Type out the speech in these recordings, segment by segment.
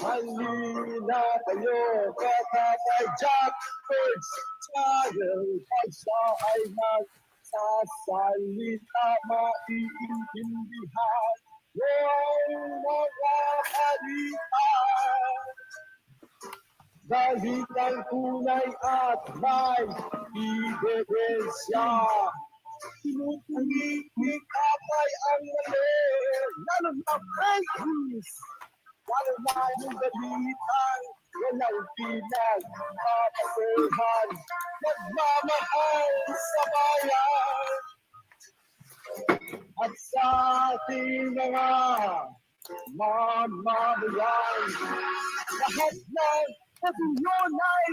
Halina kayo, katatay JACKFERDZ channel. Pag siya ay nagsasalita, maiintindihan yung mga balita. Dahil ang tunay at may ebidensya. Tinutungikik ay ang mali, lalo na fake news. Lalo na yung balitang walang pinagpapasehan. Nagmamahal sa bayan at sa ating mga mamamayan. Lahat ng opinyon ay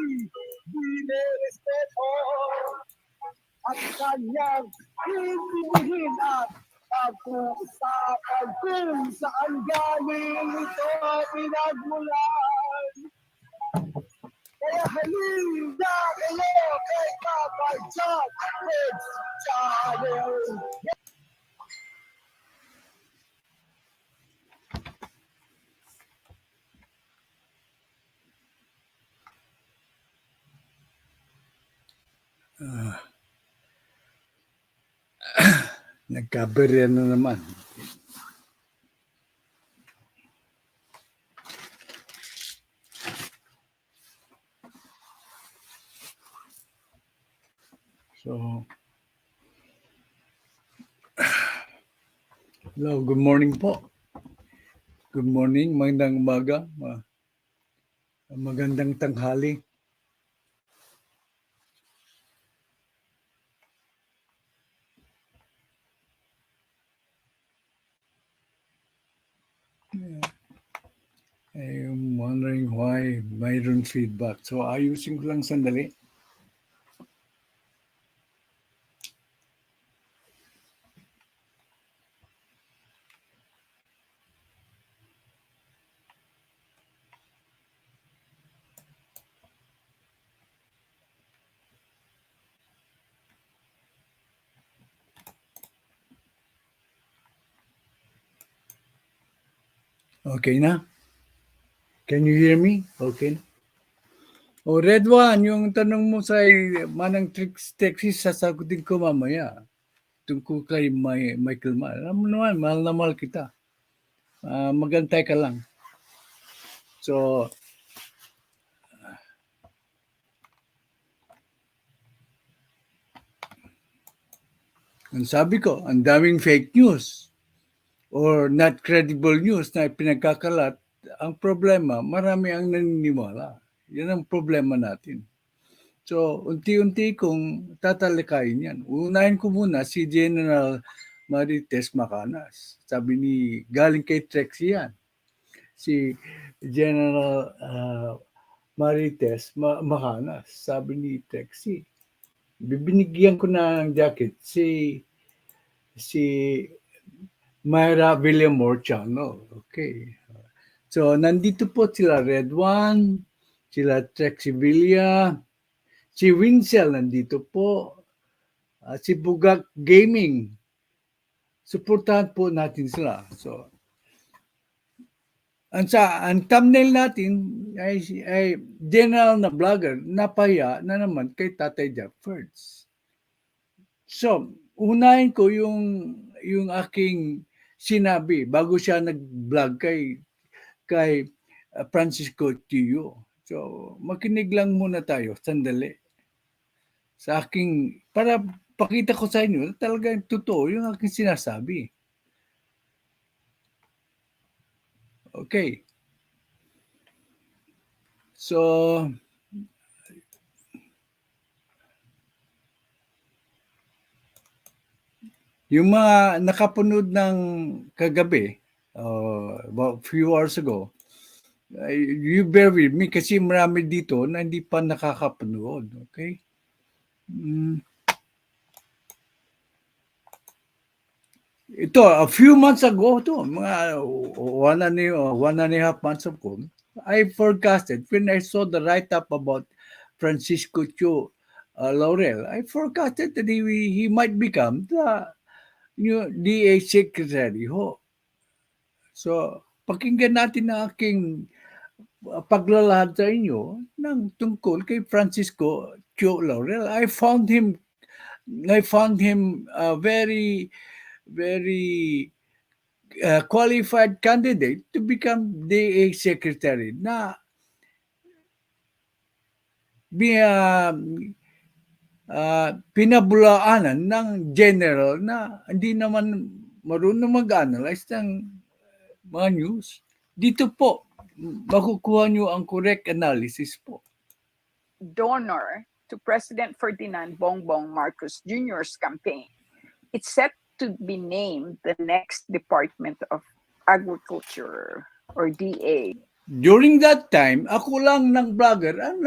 binirespeto at kanyang hinihin at pag-uusapan kung saan galing ito pinagmulan. Kaya halina kayo kay Tatay JACKFERDZ channel. Nagkaberya na naman. So, hello, good morning po. Good morning, magandang umaga, magandang tanghali. I'm wondering why mayroon feedback. So, ayusin ko lang sandali. Okay na? Can you hear me? Okay. O Red One, yung tanong mo sa Manang Texas, sasagutin ko mamaya. Tungkol kay Michael Mahal. Alam mo naman, mahal na mahal kita. Magantay ka lang. So, ang sabi ko, ang daming fake news or not credible news na pinagkakalat. Ang problema, marami ang naniniwala. Yan ang problema natin. So, unti-unti kong tatalakayin yan. Unahin ko muna si General Marites Macanas. Sabi ni, galing kay Trexie yan. Si General Marites Macanas. Sabi ni Trexie, bibinigyan ko na ng jacket si Myra Villamor Channel. Okay. So, nandito po sila Red One, sila Trexie Villa, si Winsel nandito po, si Bugak Gaming. Suportahan po natin sila. So, ang thumbnail natin ay general na vlogger, napahiya na naman kay Tatay JACKFERDZ. So, unahin ko yung aking sinabi bago siya nag-vlog kay Francisco Tio. So, makinig lang muna tayo, sandali. Sa aking, para pakita ko sa inyo, talagang totoo yung aking sinasabi. Okay. So, yung mga nakapanood ng kagabi, about a few hours ago, you bear with me kasi marami dito na hindi pa nakakapanood. Okay? Ito, a few months ago, mga 1.5 months ago, I forecasted, when I saw the write-up about Francisco Cho Laurel, I forecasted that he might become the DA Secretary. So, pakinggan natin ang aking paglalahad sa inyo ng tungkol kay Francisco Q. Laurel. I found him a very, very qualified candidate to become DA Secretary na pinabulaanan ng general na hindi naman marunong mag-analyze ng mga news. Dito po, makukuha nyo ang correct analysis po. Donor to President Ferdinand Bongbong Marcos Jr.'s campaign. It's set to be named the next Department of Agriculture or DA. During that time, ako lang ng vlogger ang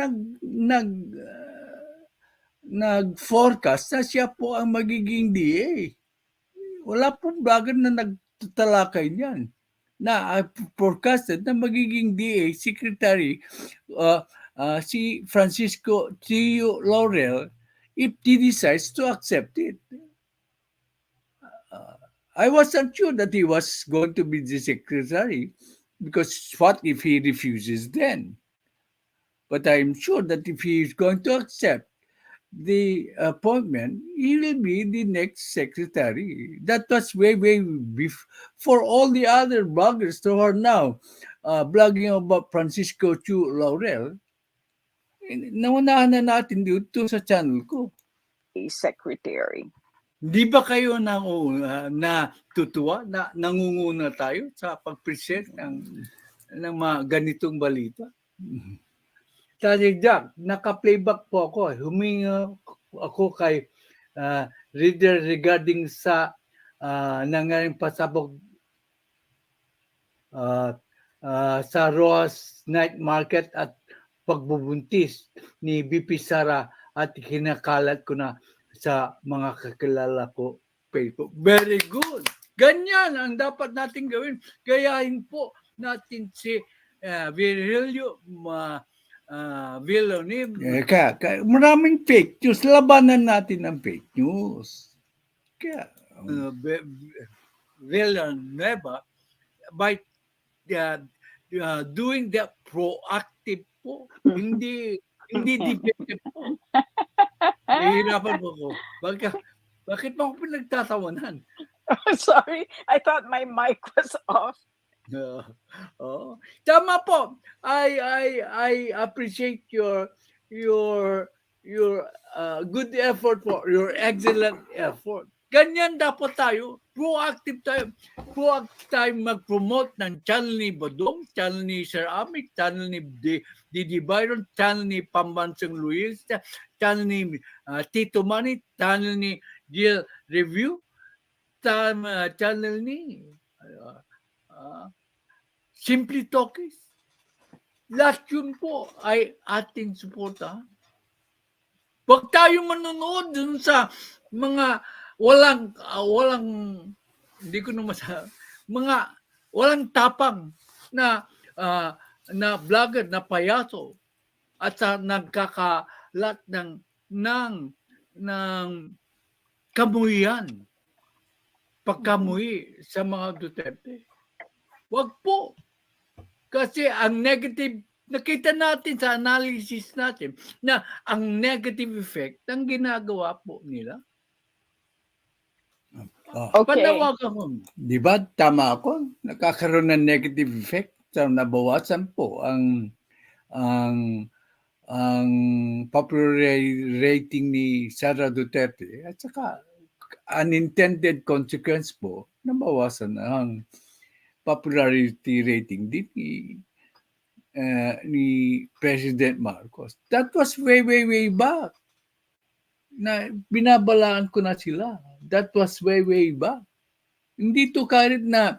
nag-forecast na siya po ang magiging DA. Wala pong vlogger na nagtatalakay niyan. Na forecasted na magiging DA Secretary si Francisco T. Laurel if he decides to accept it. I wasn't sure that he was going to be the secretary because what if he refuses then? But I'm sure that if he is going to accept the appointment, he will be the next secretary. That was way for all the other bloggers who are now blogging about Francisco Q. Laurel. Naunahan na natin dito sa channel ko. Secretary. Di ba kayo natutuwa na nangunguna tayo sa pag-present ng mga ganitong balita? Tatay Jack, naka-playback po ako. Humingi ako kay reader regarding sa nangyaring pasabog sa ROXAS night market at pagbubuntis ni BP Sara at kinakalat ko na sa mga kakilala ko Facebook. Very good. Ganyan ang dapat natin gawin. Gayahin po natin si Virgilio Villanueva. Kaya maraming fake news. Labanan natin ang fake news. Kaya Villanueva by doing the proactive po. Hindi defective po. Nahihirapan po ko. Bakit mo ako pinagtatawanan? Sorry, I thought my mic was off. Tama po. I appreciate your good effort po, your excellent effort. Ganyan dapat tayo. Proactive tayo. Proactive tayo mag-promote ng channel ni Badong, channel ni Sir Amik, channel ni Didi Byron, channel ni Pambansang Luis, channel ni Tito Manny, channel ni Jill Review, channel ni Simply Talkies. Lahat yun po ay ating suporta. Huwag tayong manonood dun sa mga walang hindi ko na masabi, mga walang tapang na vlogger na payaso at nagkakalat ng kamuhian, pagkamuhi sa mga Duterte. Wag po. Kasi ang negative, nakita natin sa analysis natin na ang negative effect ng ginagawa po nila. Okay. Panawagan ko. Di ba tama ako? Nakakaroon ng negative effect. So, nabawasan po ang popular rating ni Sara Duterte at saka unintended consequence po, nabawasan ang popularity rating din ni President Marcos. That was way back. Na binabalaan ko na sila. That was way back. Hindi to karit na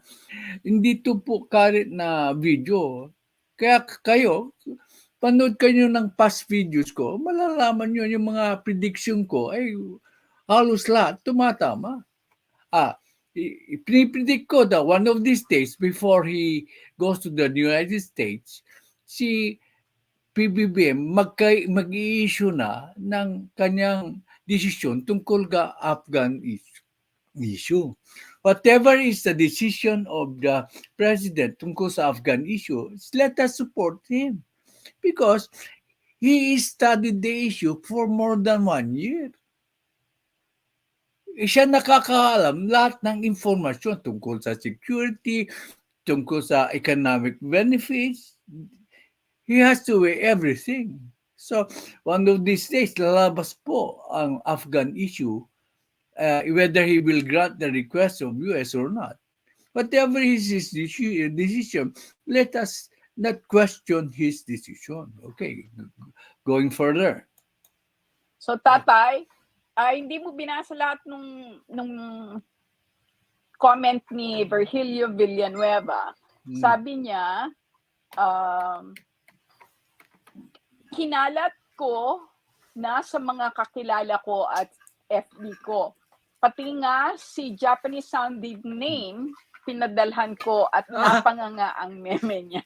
video. Kaya kayo, panood kayo ng past videos ko, malalaman nyo yung mga prediction ko ay halos lahat tumatama. Pinipredict ko that one of these days before he goes to the United States, si PBBM mag-i-issue na ng kanyang desisyon tungkol sa Afghan issue. whatever is the decision of the president tungkol sa Afghan issue, let us support him because he studied the issue for more than 1 year. Siya nakakaalam lahat ng informasyon tungkol sa security, tungkol sa economic benefits. He has to weigh everything. So, one of these days, lalabas po ang Afghan issue, whether he will grant the request of US or not. Whatever is his decision, let us not question his decision. Okay, going further. So, Tatay, hindi mo binasa lahat nung comment ni Virgilio Villanueva. Sabi niya, kinalat ko na sa mga kakilala ko at FB ko. Pati nga si Japanese sounding name, pinadalhan ko at napanganga ang meme niya.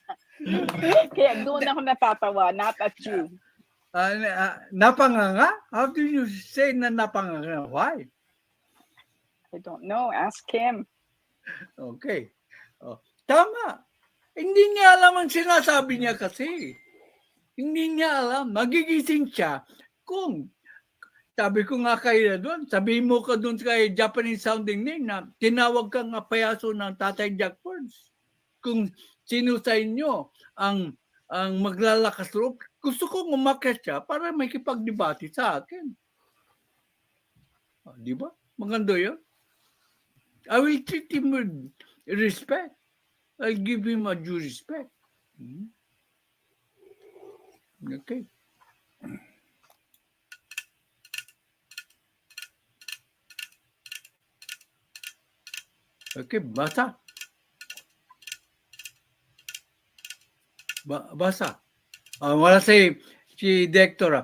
Kaya doon ako natatawa, not at you. Napanganga? How do you say na napanganga? Why? I don't know. Ask him. Okay. Tama. Hindi niya alam ang sinasabi niya kasi. Hindi niya alam. Magigising siya kung sabi ko nga kayo doon, sabihin mo ka doon kay Japanese sounding name na tinawag ka nga payaso ng Tatay JACKFERDZ. Kung sino sa inyo ang maglalakas loob, gusto kong umakyat siya para may kipagdebate sa akin. Di ba? Maganda yun. I will treat him with respect. I'll give him a due respect. Okay. Okay, basa. Basa. Wala si Director.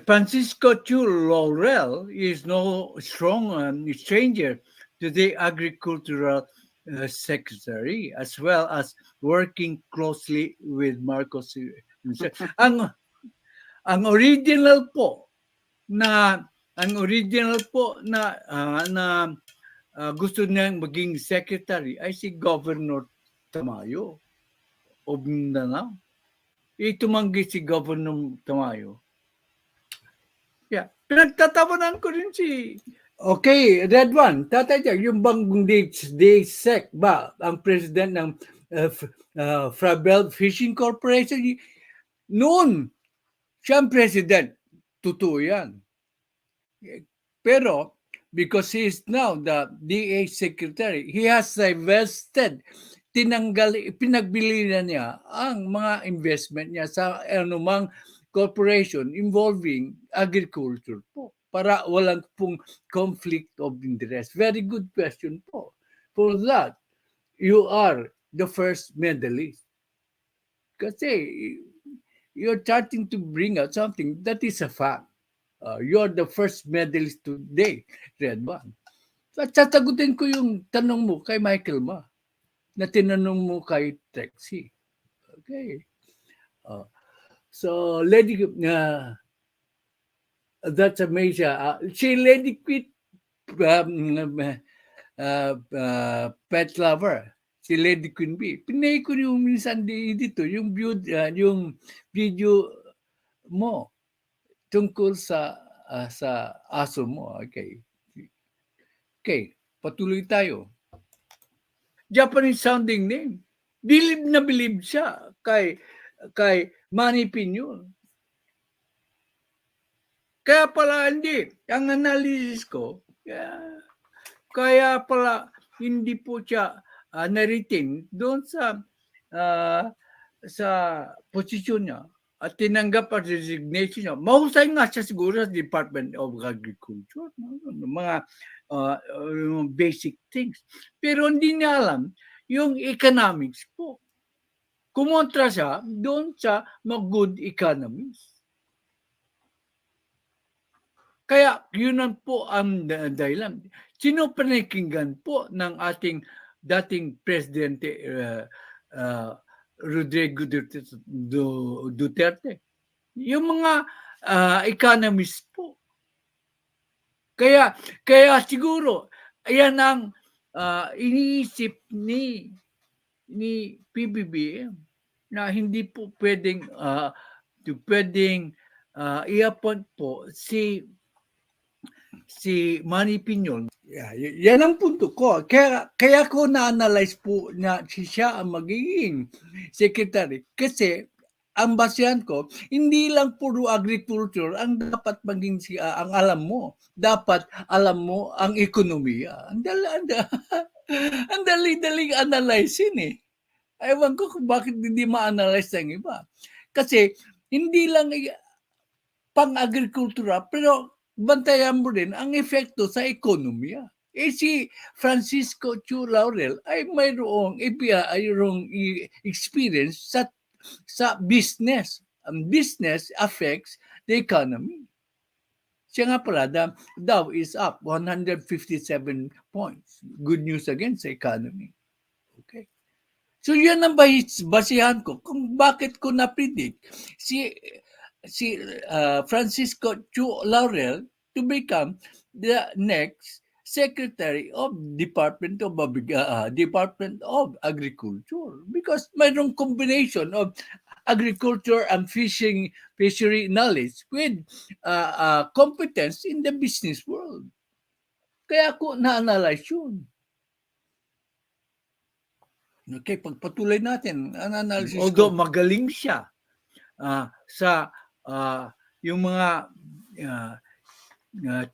Francisco Chu LAUREL is no strong stranger to the Agricultural Secretary as well as working closely with Marcos. Ang original po na gusto niyang maging secretary ay si Governor Tamayo of Mindanao. Itumanggi si Governor Tamayo. Yeah, pinagtatawanan ko rin si... Okay, Red One, Tatay Jack, yung bang DSEC ba ang president ng Frabel Fishing Corporation? Noon, siya ang president. Totoo yan. Pero, because he is now the DA Secretary, he has divested, pinagbili na niya ang mga investment niya sa anumang corporation involving agriculture po para walang pong conflict of interest. Very good question po. For that, you are the first medalist. Kasi you're starting to bring out something that is a fact. You're the first medalist today, Red One. At sasagutin ko yung tanong mo kay Michael Ma na tinanong mo kay Trexie. Okay. So, Lady, that's amazing. Si Lady Quit, pet lover, si Lady Queen B. Pinay ko yung minsan dito, yung video mo tungkol sa aso mo. Okay. Okay, patuloy tayo. Japanese sounding name. Bilib na bilib siya kay Manny Piñol. Kaya pala hindi. Ang analysis ko, kaya pala hindi po siya na-retain doon sa posisyon niya at tinanggap ang resignation niya. Mahusay nga siya siguro sa Department of Agriculture. Mga basic things. Pero hindi niya alam yung economics po. Kumontra siya doon sa mga good economists. Kaya yun ang po ang dahilan. Sino panikinggan po ng ating dating Presidente Rodrigo Duterte? Yung mga economists po. Kaya siguro, ayan ang iniisip ni PBBM na hindi po pwedeng i-appoint po si Manny Piñon. Yan ang punto ko. Kaya ko na-analyze po na siya ang magiging secretary. Kasi ang basehan ko, hindi lang puro agriculture ang dapat maging ang alam mo. Dapat alam mo ang ekonomiya. Ang dali-daling analyzein eh. Ewan ko kung bakit hindi ma-analyze ng iba. Kasi hindi lang pang-agrikultura, pero bantayan mo rin ang epekto sa ekonomiya. Si Francisco Chu Laurel ay mayroong experience sa business. Ang business affects the economy. Siya nga pala, the Dow is up 157 points. Good news again sa economy. Okay. So yan ang basihan ko kung bakit ko na-predict si Francisco Chu Laurel to become the next Secretary of Department of Agriculture, because mayroong combination of agriculture and fishery knowledge with competence in the business world. Kaya ako na-analyze yun. Okay, pagpatuloy natin ang analysis. Although magaling siya sa yung mga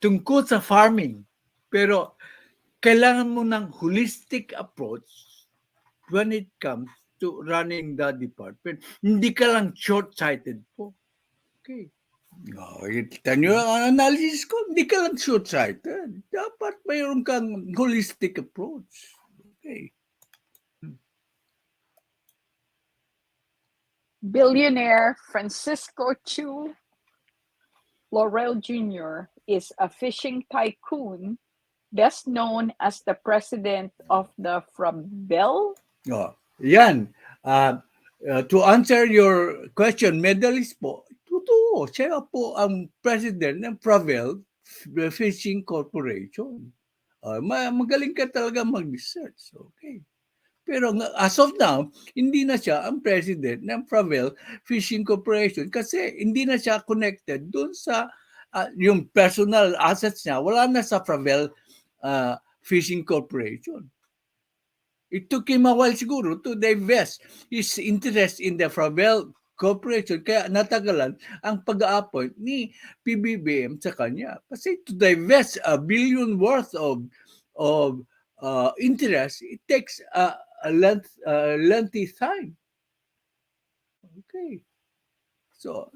tungkol sa farming, pero kailangan mo ng holistic approach when it comes to running the department. Hindi ka lang short-sighted po. Okay. Kita nyo ang analysis ko, hindi ka lang short-sighted. Dapat mayroon kang holistic approach. Okay. Billionaire Francisco Chu Laurel Jr. is a fishing tycoon, best known as the president of the Frabel. Yan. To answer your question, medalist po, totoo, siya po ang president ng Frabel Fishing Corporation. Magaling ka talaga mag-research. Okay. Pero as of now, hindi na siya ang president ng Frabel Fishing Corporation kasi hindi na siya connected doon sa yung personal assets niya. Wala na sa Frabel Fishing Corporation. It took him a while siguro to divest his interest in the Frabel Corporation. Kaya natagalan ang pag-a-appoint ni PBBM sa kanya. Kasi to divest $1 billion worth of interest, it takes a lengthy time. Okay. So,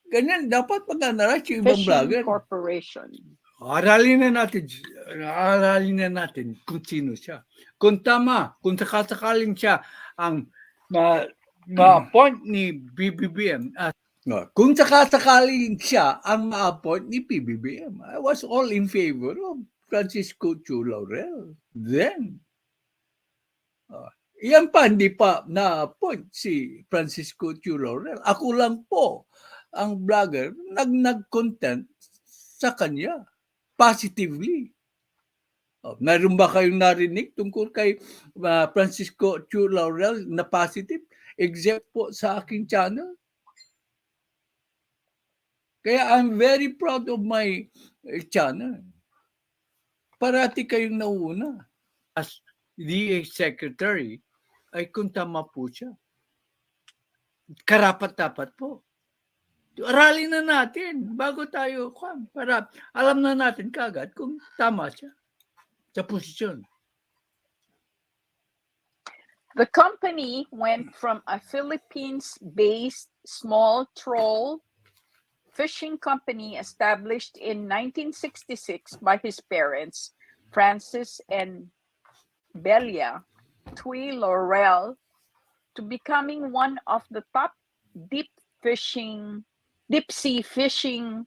ganyan dapat pag-analyze yung ibang vlogger. Fishing Corporation. Aralin na natin kung sino siya. Kung tama, kung sakasakaling siya ang ma-appoint ni PBBM. Kung sakasakaling siya ang ma-appoint ni PBBM, I was all in favor of Francisco Chu Laurel. Then, yan pa, hindi pa na-appoint si Francisco Chu Laurel. Ako lang po ang vlogger nag-content sa kanya positively. Meron ba kayong narinig tungkol kay Francisco Chu Laurel na positive? Except po sa aking channel. Kaya I'm very proud of my channel. Parati kayong nauna. As DA Secretary, ay kung tama po siya. Karapat-dapat po. Aralin na natin bago tayo para alam na natin kagad kung tama siya sa posisyon. The company went from a Philippines-based small troll fishing company established in 1966 by his parents, Francis and Belia Tui Laurel, to becoming one of the top deep sea fishing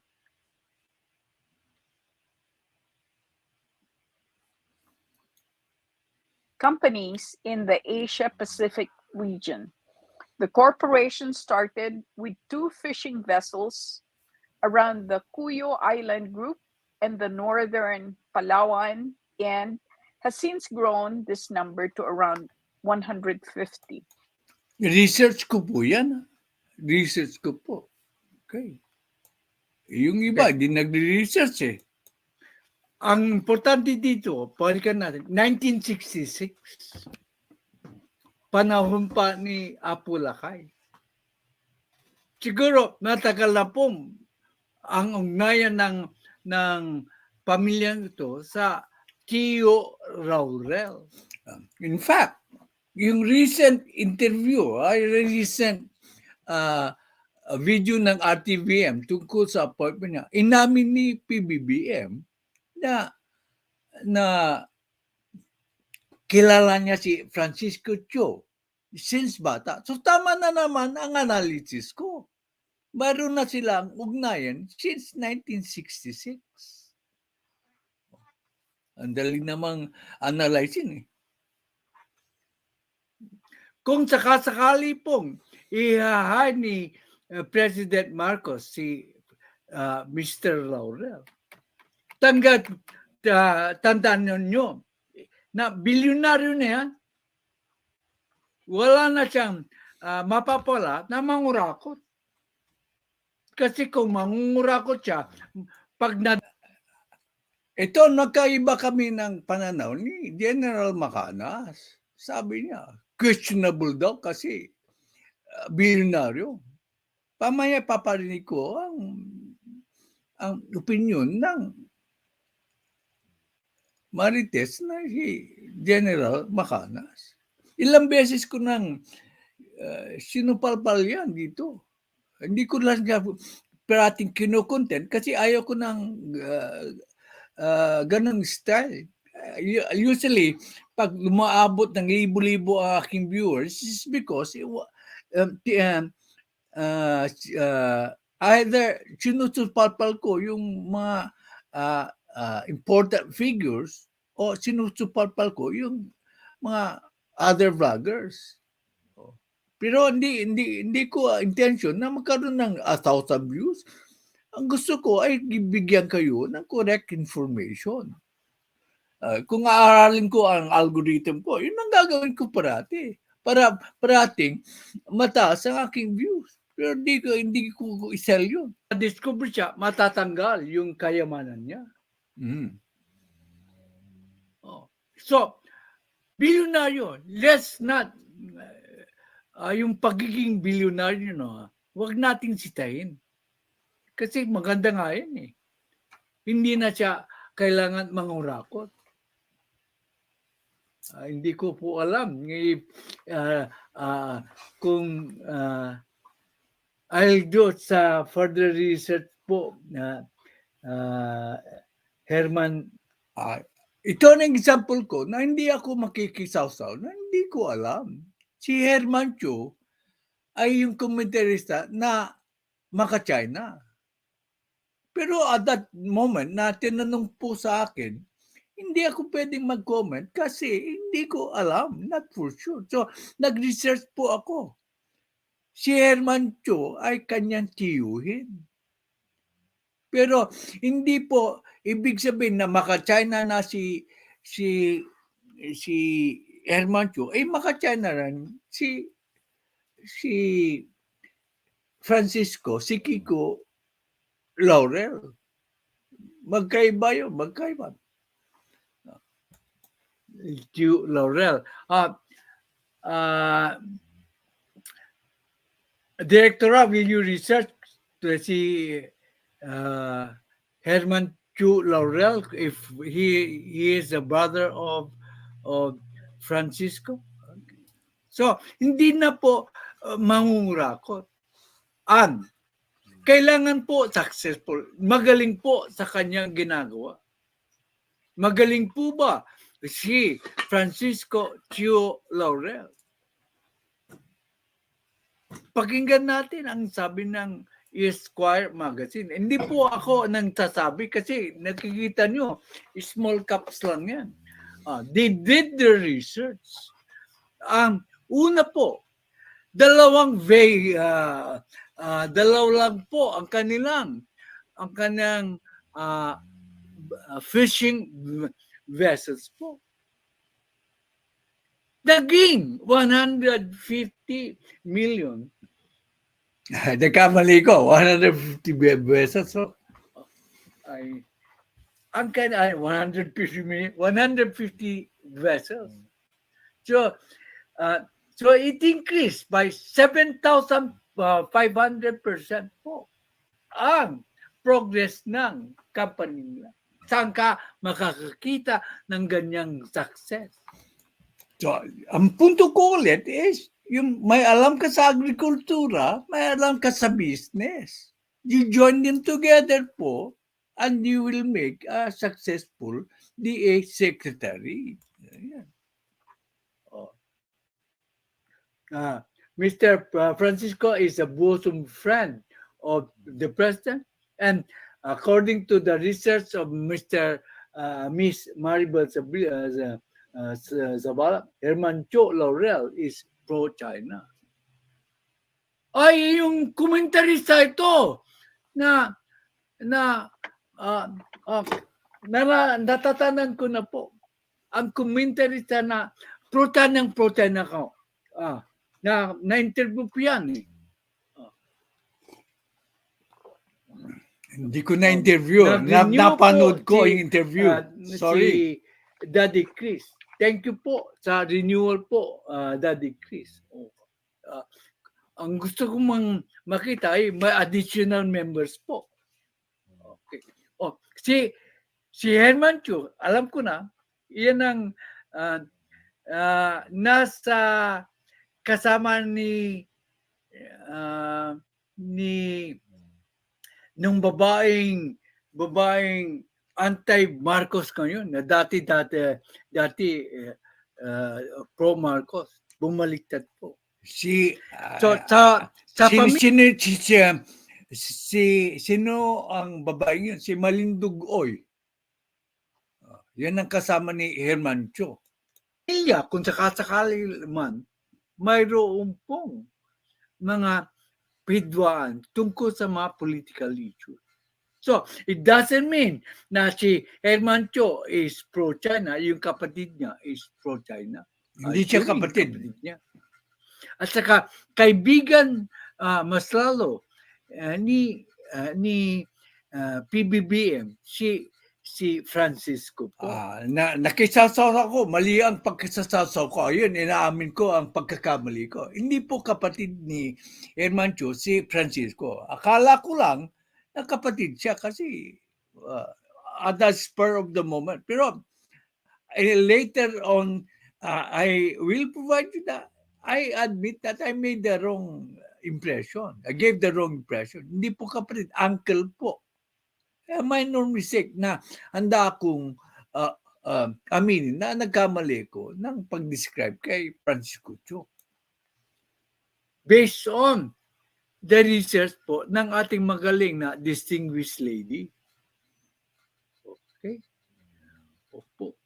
companies in the Asia-Pacific region. The corporation started with 2 fishing vessels around the Cuyo Island Group and the northern Palawan and has since grown this number to around 150. Research ko po yan. Research ko po. Okay. Yung iba, di nagre-research eh. Ang importante dito, palikan natin, 1966, panahon pa ni Apo Lakay. Siguro, matagal na po ang ugnayan ng pamilyang ito sa Tio Laurel. In fact, yung recent interview, recent video ng RTVM tungkol sa appointment niya, inamin ni PBBM na kilala niya si Francisco Cho since bata. So tama na naman ang analysis ko. Meron na silang ugnayan since 1966. Ang dali namang analyzing eh. Kung sakasakali pong ihahay ni President Marcos si Mr. Laurel, tandaan nyo na bilyonaryo na yan, wala na siyang mapapala na mangurakot. Kasi kung mangurakot siya, ito, nagkaiba kami ng pananaw ni General Macanas. Sabi niya, questionable daw kasi bilyonaryo. Pamaya paparinig ko ang opinion ng Marites na si General Macanas. Ilang beses ko nang sinupalpal yan dito. Hindi ko lang parating kinukontent kasi ayaw ko ng ganong style. Usually, pag lumaabot ng libo-libo ang aking viewers, is because either sinusupalpal ko yung mga important figures o sinusupalpal ko yung mga other vloggers. Pero hindi ko intention na magkaroon ng 1,000 views. Ang gusto ko ay bibigyan kayo ng correct information. Kung aaralin ko ang algorithm ko, yun ang gagawin ko parati. Para parating mataas ang aking views. Pero hindi ko isell yun. Discover siya, matatanggal yung kayamanan niya. So, bilyonaryo, let's not, yung pagiging bilyonaryo, wag nating sitahin. Kasi maganda nga yan eh. Hindi na siya kailangan mangurakot. Hindi ko po alam kung I'll do sa further research po na Herman. Ito ang example ko na hindi ako makikisaw-saw na hindi ko alam. Si Herman Cho ay yung komentarista na maka-China. Pero at that moment na tinanong po sa akin, hindi ako pwedeng mag-comment kasi hindi ko alam, not for sure. So, nag-research po ako. Si Herman Cho ay kanyang tiyuhin. Pero hindi po ibig sabihin na maka-China na si Herman Cho, ay maka-China rin si Francisco, si Kiko Laurel. Magkaiba yun, magkaiba. Kiko Laurel. Directora, will you research to see Herman Chu Laurel if he is the brother of Francisco? So, hindi na po mangungurakot. And kailangan po successful. Magaling po sa kanyang ginagawa. Magaling po ba si Francisco Chu Laurel? Pakinggan natin ang sabi ng Esquire magazine. Hindi po ako nang sasabi kasi nakikita nyo, small caps lang yan. They did the research. Una po, dalawa lang po ang kanilang fishing vessels po. Naging 150 million. Nagkamali ko, 150 vessels. So, ay, ang kanya ay 150 million, 150 vessels. So, it increased by 7,500% po ang progress ng company nila. Saan ka makakakita ng ganyang success? So, ang punto ko ulit is, yung may alam ka sa agrikultura, may alam ka sa business. You join them together po, and you will make a successful DA secretary. Ayan. Oh. Mr. Francisco is a bosom friend of the president, and according to the research of Miss Maribel Zavala, Herman Cho Laurel is pro-China. Ay, yung komentarista ito na natatanan ko na po. Ang komentarista na pro-China ko. Na-interview po yan eh. Hindi ko na-interview. Napanood ko yung interview. Sorry. Si Daddy Chris. Thank you po sa renewal po, Daddy Chris. Ang gusto kong makita ay may additional members po. Okay. Si Herman Chu, alam ko na, iyan ang nasa kasama ni nung babaeng anti-Marcos ngayon na dati pro-Marcos, bumaliktad po. Sino ang babaeng yun? Si Malindog Oy. Yan ang kasama ni Herman Cho. Kung sakasakali man, mayroon pong mga pidwaan tungkol sa mga political issues. So, it doesn't mean na si Herman Cho is pro-China, yung kapatid niya is pro-China. Hindi siya kapatid niya. At saka, kaibigan mas lalo ni PBBM, si Francisco po. Nakisasaw ako, mali ang pagkasasaw ko. Ayun, inaamin ko ang pagkakamali ko. Hindi po kapatid ni Herman Cho, si Francisco. Akala ko lang na kapatid siya kasi at the spur of the moment. Pero later on, I will provide you that. I admit that I made the wrong impression. I gave the wrong impression. Hindi po kapatid, uncle po. Minor mistake na handa akong aminin na nagkamali ko ng pag-describe kay Francisco Cho. Based on the research po ng ating magaling na distinguished lady. Okay? Opo.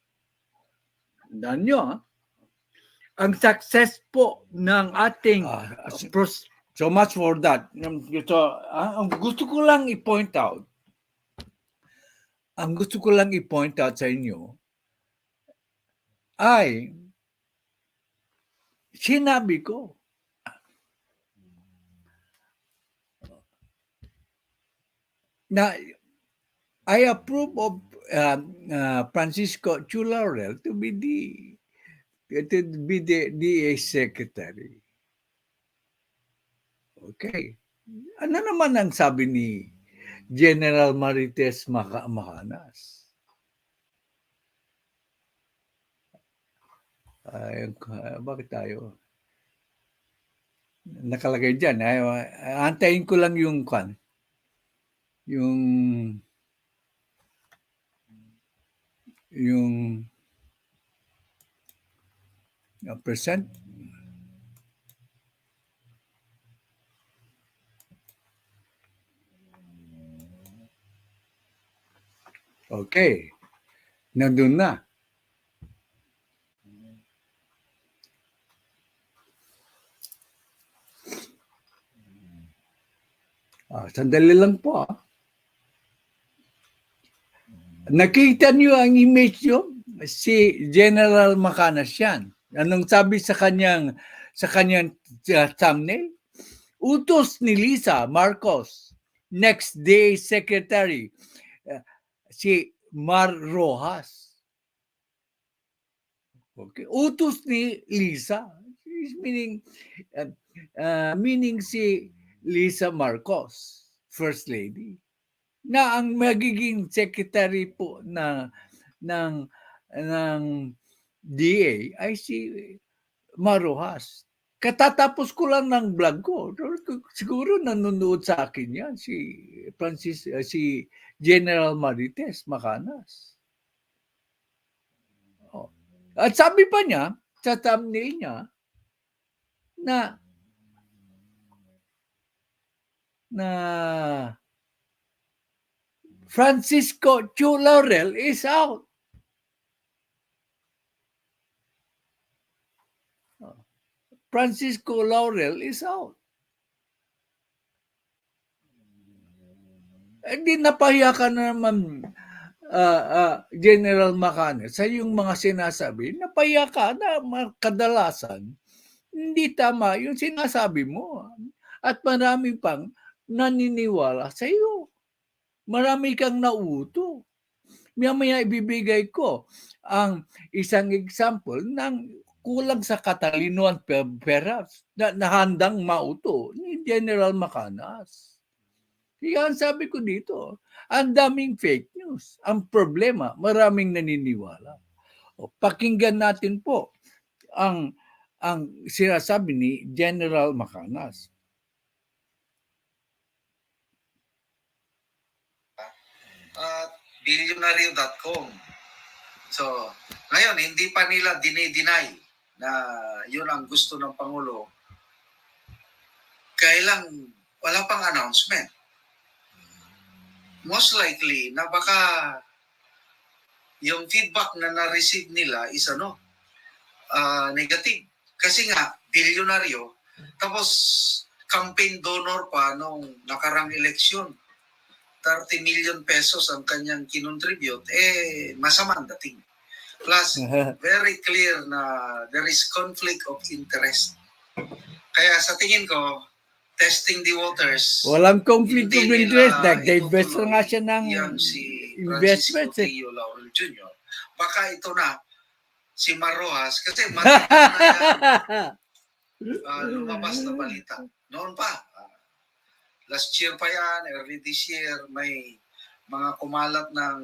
Tandaan nyo, ang success po ng ating so much for that. So, ang gusto ko lang i-point out sa inyo ay sinabi ko na I approve of Francisco Chu Laurel to be the DA secretary. Okay. Ano naman ang sabi ni General Marites Macanas? Bakit tayo? Nakalagay dyan. Antayin ko lang yung percent. Okay. Nandun na. Sandali lang po. Nakita niyo ang image nyo? si General Macanas yan. Anong sabi sa kanyang thumbnail? Utos ni Lisa Marcos, next day secretary, si Mar Rojas. Okay. Utos ni Lisa, meaning si Lisa Marcos, First Lady, na ang magiging secretary po ng DA ay si Marojas. Katatapos ko lang ng vlog ko. Siguro nanonood sa akin yan si General Marites Macanas. Oh. At sabi pa niya sa thumbnail niya na Francisco Chu Laurel is out. Francisco Laurel is out. Hindi napahiya ka na naman, General Macanas, sa yung mga sinasabi. Napahiya ka na kadalasan. Hindi tama yung sinasabi mo. At marami pang naniniwala sa iyo. Marami kang nauto. Mamaya ibibigay ko ang isang example ng kulang sa katalinuhan perhaps na handang mauto ni General Macanas. Kaya ang sabi ko dito, ang daming fake news. Ang problema, maraming naniniwala. O, pakinggan natin po ang sinasabi ni General Macanas. Billionaire.com. So, ngayon, hindi pa nila dinay na yun ang gusto ng Pangulo. Kailang wala pang announcement. Most likely na baka yung feedback na na-receive nila is negative. Kasi nga, bilyonaryo, tapos campaign donor pa nung nakarang eleksyon. 30 million pesos ang kanyang kinontribute, masama ang dating. Plus, very clear na there is conflict of interest. Kaya sa tingin ko, testing the waters. Walang conflict of interest. Nag-divest na nga siya ng investment. Si LAUREL Jr. Baka ito na, si Marojas, kasi matagal na yan, lumabas na balita. Noon pa, last year pa yan, early this year, may mga kumalat ng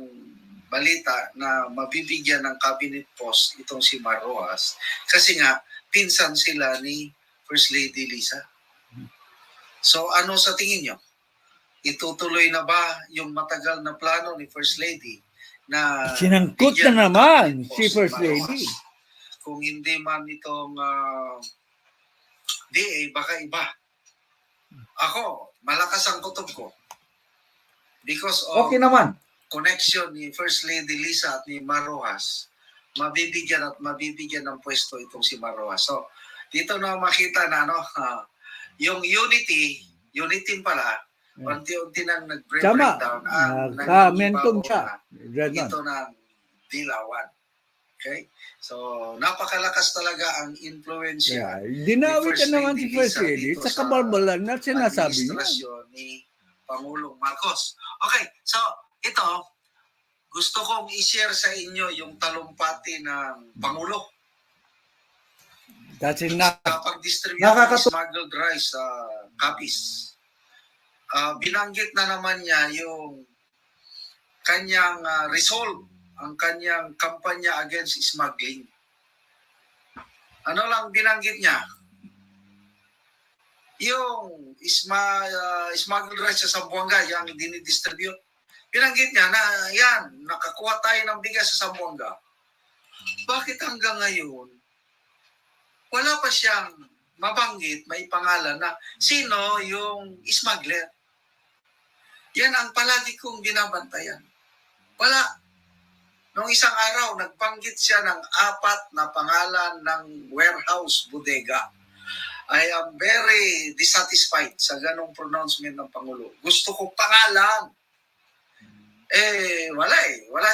balita na mabibigyan ng cabinet post itong si Marojas. Kasi nga, pinsan sila ni First Lady Lisa. So ano sa tingin nyo? Itutuloy na ba yung matagal na plano ni First Lady na sinangkot na naman si First Lady? Kung hindi man itong DA, baka iba. Ako, malakas ang kutob ko. Because of okay naman. Connection ni First Lady Lisa at ni Marojas, mabibigyan ng pwesto itong si Marojas. So, dito na makita na yung unity pala, unti-unti nang nag-breakdown ang nag-momentum siya. Ito ng dilawan. Okay? So, napakalakas talaga ang influensya. Dinawit ka naman si First Lady sa kabalbalan na sinasabi niya. Ni Pangulong Marcos. Okay, so ito, gusto kong i-share sa inyo yung talumpati ng Pangulo. That's enough. Pag-distribute ng smuggled rice sa Capiz. Binanggit na naman niya yung kanyang resolve, ang kanyang kampanya against smuggling. Ano lang binanggit niya? Yung smuggled rice sa Zamboanga, yung dinidistribute. Binanggit niya na yan, nakakuha tayo ng bigas sa Zamboanga. Bakit hanggang ngayon, wala pa siyang mabanggit, may pangalan na sino yung smuggler? Yan ang palagi kong binabantayan. Wala. Noong isang araw, nagbanggit siya ng 4 na pangalan ng warehouse bodega. I am very dissatisfied sa ganong pronouncement ng Pangulo. Gusto ko pangalan. Wala.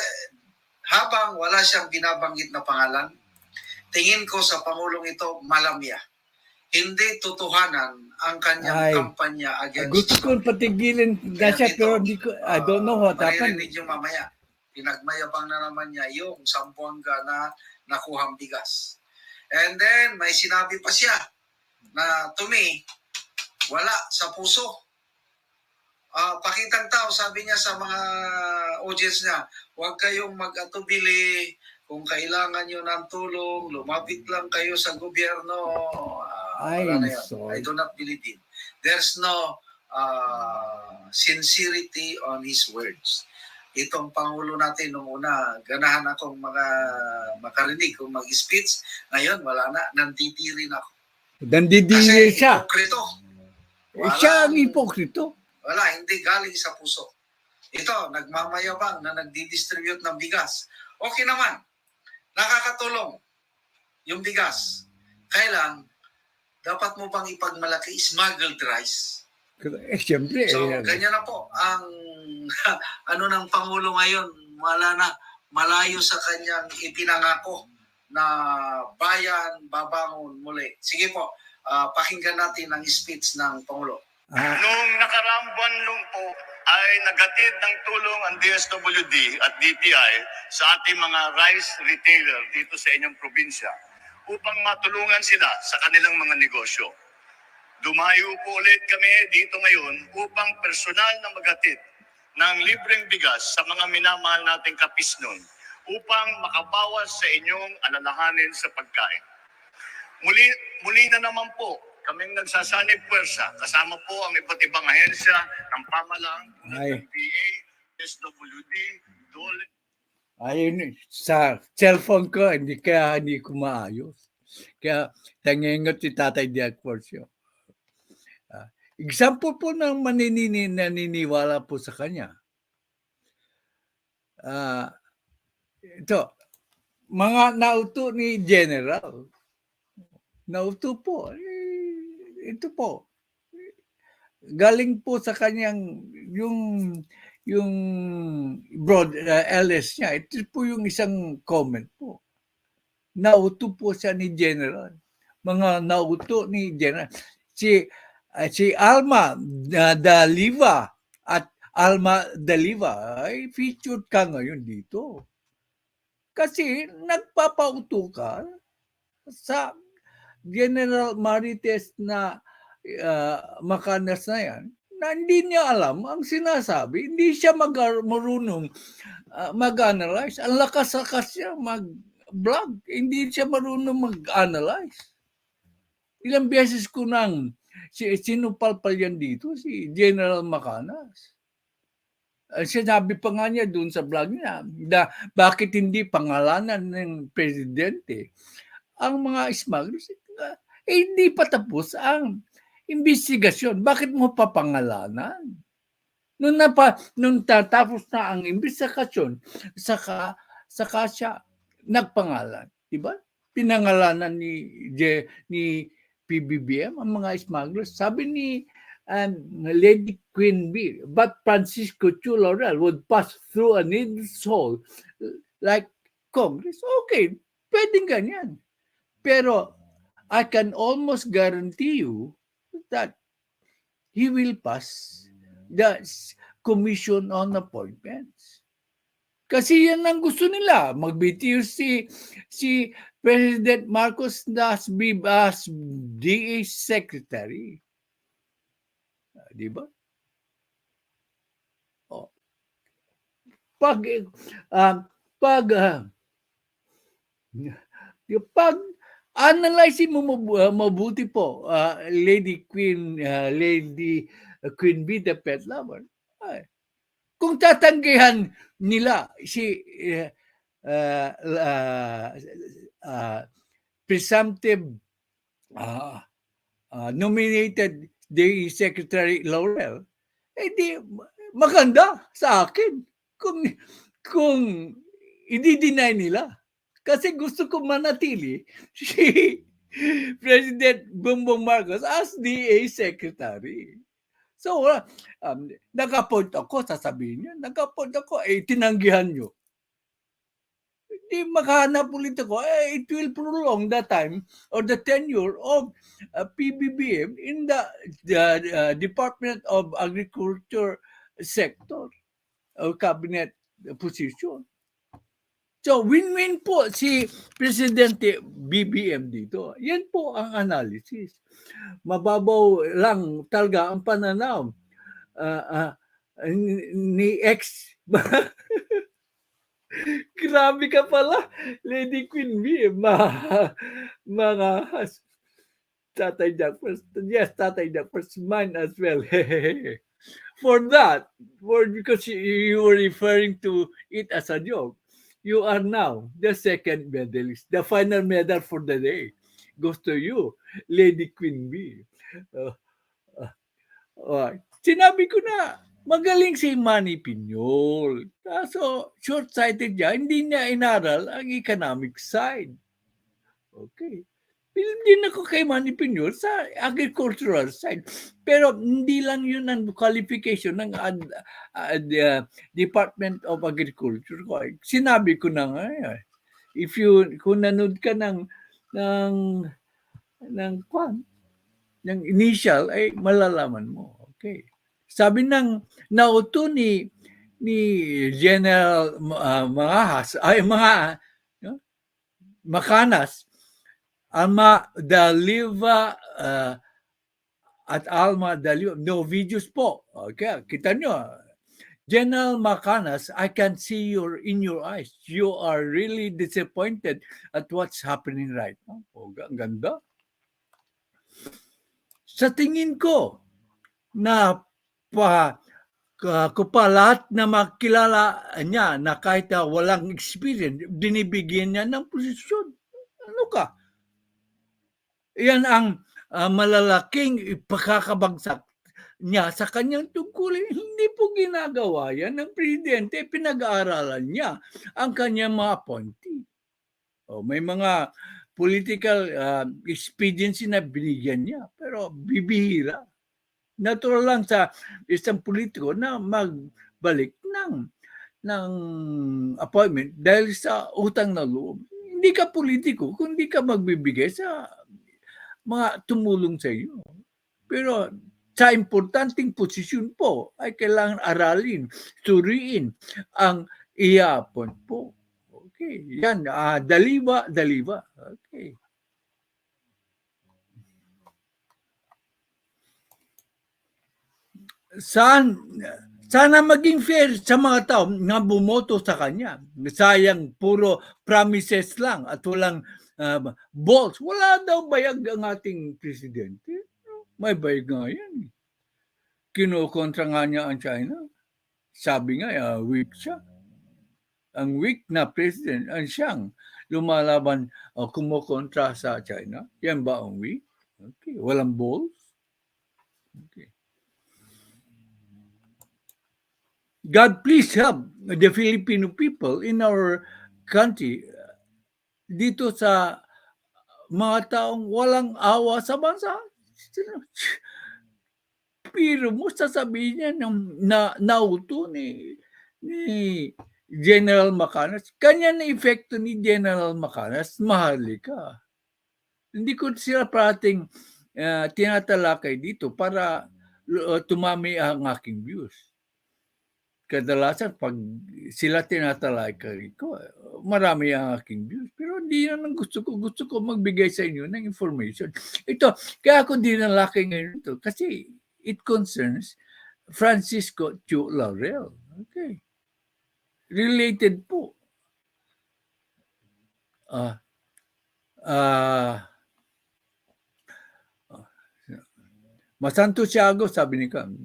habang wala siyang binabanggit na pangalan, tingin ko sa Pangulong ito malamya. Hindi totohanan ang kanyang kampanya against gusto ko patigilin na siya, pero I don't know what happened. Maririnig yung mamaya. Pinagmayabang na naman niya yung Zamboanga na nakuhang bigas. And then, may sinabi pa siya na to me, wala sa puso. Pakitang tao, sabi niya sa mga audience niya, huwag kayong mag-atubili. Kung kailangan nyo ng tulong, lumapit lang kayo sa gobyerno. Wala na yun. I do not believe in. There's no sincerity on his words. Itong Pangulo natin, nung una, ganahan akong makarinig kung mag-speech. Ngayon, wala na. Nandidiri na ako. Nandidiri siya. Hipokrito. Siya ang hipokrito. Wala, hindi galing sa puso. Ito, nagmamayabang na nagdi-distribute ng bigas. Okay naman. Nakakatulong yung bigas. Kailan, dapat mo bang ipagmalaki smuggled rice? Siyempre. So, ganyan na po. Ang ng Pangulo ngayon, wala na, malayo sa kanyang ipinangako na bayan babangon muli. Sige po, pakinggan natin ang speech ng Pangulo. Noong nakaraang buwan lang po ay naghatid ng tulong ang DSWD at DTI sa ating mga rice retailer dito sa inyong probinsya upang matulungan sila sa kanilang mga negosyo. Dumayo po ulit kami dito ngayon upang personal na maghatid ng libreng bigas sa mga minamahal nating kapisnon upang makabawas sa inyong alalahanin sa pagkain. Muli na naman po kaming nagsasanib puwersa kasama po ang iba't ibang ahensya ng pamahalaan, ng DA, SWD, DOLE. Ayun, sa cellphone ko, hindi ko maayos. Kaya tangingot si Tatay JACKFERDZ. Example po ng naniniwala po sa kanya. Ito, mga nauto ni General. Nauto po. Ito po. Galing po sa kanyang yung broad LS niya. Ito po yung isang comment po. Nauto po siya ni General. Mga nauto ni General. Si Alma Daliva at Alma Daliva ay featured ka ngayon dito. Kasi nagpapauto ka sa General Marites na Makanas na yan, na hindi niya alam ang sinasabi, hindi siya marunong mag-analyze. Ang lakas-lakas siya mag-vlog, hindi siya marunong mag-analyze. Ilang beses ko nang sinupalpal yan dito, si General Makanas. Sinabi pa nga niya doon sa vlog niya, bakit hindi pangalanan ng presidente ang mga smugglers? Hindi pa tapos ang investigasyon. Bakit mo papangalanan? Nung tatapos na ang investigasyon, saka siya nagpangalan. Diba? Pinangalanan ni PBBM ang mga smugglers. Sabi ni Lady Queen Bee, but Francisco Chu Laurel would pass through a needle's hole like Congress. Okay, pwedeng ganyan. Pero I can almost guarantee you that he will pass the Commission on Appointments. Kasi yan ang gusto nila. Magbitiw si President Marcos as DA Secretary. Diba? Oh. Pag analyze mo mabuti po, Lady Queen Bee, the pet lover. Kung tatanggihan nila si presumptive nominated DE Secretary Laurel, di maganda sa akin kung i-deny nila. Kasi gusto ko manatili si President Bongbong Marcos as DA Secretary. So, nag-appoint ako, sasabihin niyo, nag-appoint ako, tinanggihan niyo. Di makahanap ulit ako, it will prolong the time or the tenure of PBBM in the Department of Agriculture sector or cabinet position. So, win-win po si Presidente BBM dito. Yan po ang analysis. Mababaw lang talaga ang pananaw ni ex. Grabe ka pala, Lady Queen Bee. Mga Tatay Jackfers. Yes, Tatay Jackfers. Mine as well. For that, because you were referring to it as a joke, you are now the second medalist. The final medal for the day goes to you, Lady Queen Bee. Sinabi ko na, magaling si Manny Piñol. Kaso, short-sighted niya, hindi niya inaral ang economic side. Okay. Film din ako kay Manny Piñol sa agricultural side. Pero hindi lang yun ang qualification ng Department of Agriculture. Sinabi ko na nga, kung nanood ka ng initial, ay malalaman mo. Okay. Sabi ng nauto ni General Macanas, Alma Daliva at Alma Daliva, no videos po. Okay, kita nyo. General Macanas, I can see in your eyes. You are really disappointed at what's happening right now. Ang ganda. Sa tingin ko, na lahat na makilala niya na kahit walang experience, binibigyan niya ng posisyon. Ano ka? Yan ang malalaking ipakakabagsak niya sa kanyang tungkulin. Hindi po ginagawa yan ng presidente. Pinag-aaralan niya ang kanyang mga appointee. May mga political expediency na binigyan niya, pero bibihira. Natural lang sa isang politiko na magbalik ng appointment dahil sa utang na loob. Hindi ka politiko kung hindi ka magbibigay sa mga tumulong sa iyo. Pero sa importanteng posisyon po ay kailangan aralin, suriin ang i-appoint po. Okay, yan, daliwa. Okay. Sana maging fair sa mga tao na bumoto sa kanya. Sayang, puro promises lang at walang balls. Wala daw bayag ang ating presidente. May bayag nga yan. Kinukontra nga niya ang China. Sabi nga, weak siya. Ang weak na president ang siyang lumalaban o kumukontra sa China. Yan ba ang weak? Okay. Walang balls? Okay. God please help the Filipino people in our country dito sa mga taong walang awa sa bansa. Pero mo sasabihin niya na nauto ni General Macanas. Kanya na epekto ni General Macanas, mahalika. Hindi ko sila parating tinatalakay dito para tumami ang aking views. Kadalasan pag sila tinatalakay ko, marami ang aking views. Pero hindi naman gusto ko magbigay sa inyo ng information. Ito, kaya ako dinalakay ngayon ito kasi it concerns Francisco Chu Laurel. Okay. Related po. Masanto Siago, sabi ni Cam.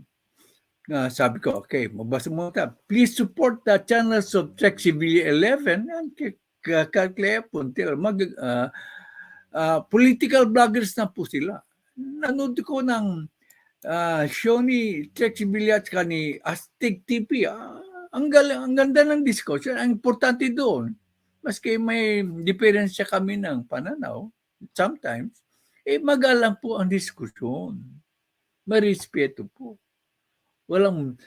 Sabi ko, okay, mabasa mo ito. Please support the channels of TechCivil 11 and Kalklea Puntil. Political bloggers na po sila. Nanood ko ng show ni TechCivil at ni Astig TV. Ang ganda ng discussion. Ang importante doon, maski may diferensya kami ng pananaw, sometimes, magalang po ang diskusyon. Marespeto po. Walang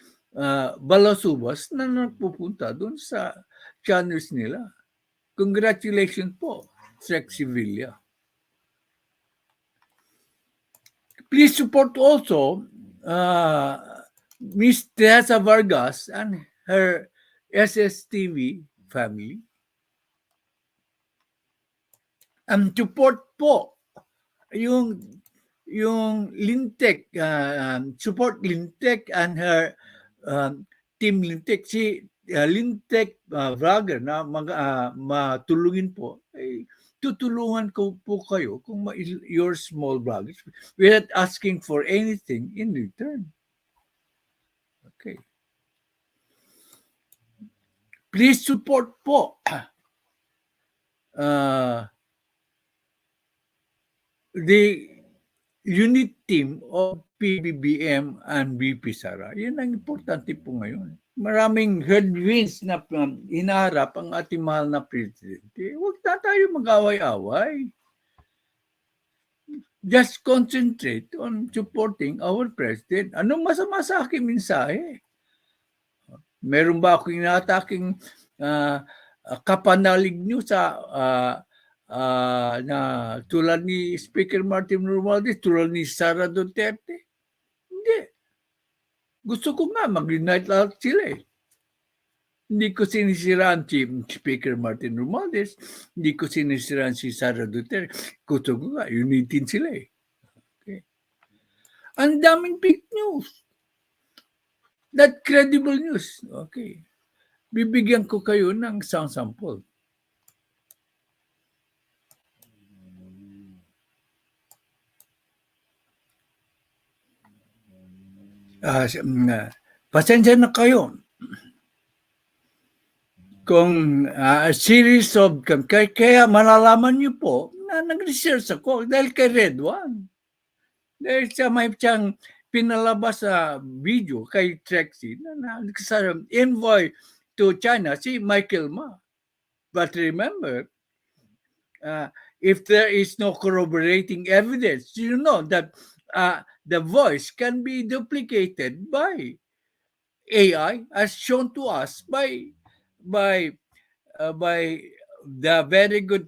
balasubas na napupunta doon sa channels nila. Congratulations po, Sex Sevilla. Please support also Miss Teresa Vargas and her SSTV family. Support po yung Lintek, support Lintek and her team Lintek. Si Lintek vlogger na matulungin po, tutulungan ko po kayo kung your small vloggers without asking for anything in return. Okay. Please support po the unit team of PBBM and BP Sara. Yan ang importante po ngayon. Maraming headwinds na hinaharap ang ating mahal na presidente. Huwag na tayo mag-away-away. Just concentrate on supporting our president. Anong masama sa aking mensahe? Meron ba akong inataking kapanalig nyo sa na tulad ni Speaker Martin Romualdez, tulad ni Sara Duterte? Hindi. Gusto ko nga mag-unite lahat sila eh. Hindi ko sinisiraan si Speaker Martin Romualdez, hindi ko sinisiraan si Sara Duterte. Gusto ko nga, unitin sila eh. Okay. Ang daming fake news. Not credible news. Okay. Bibigyan ko kayo ng isang sample. Pasensya na kayo kung series of kaya malalaman niyo po na nag-research ako dahil kay Red One. Dahil siya may siyang pinalabas sa video kay Trexie na envoy to China si Michael Ma. But remember, if there is no corroborating evidence, you know that the voice can be duplicated by AI as shown to us by the very good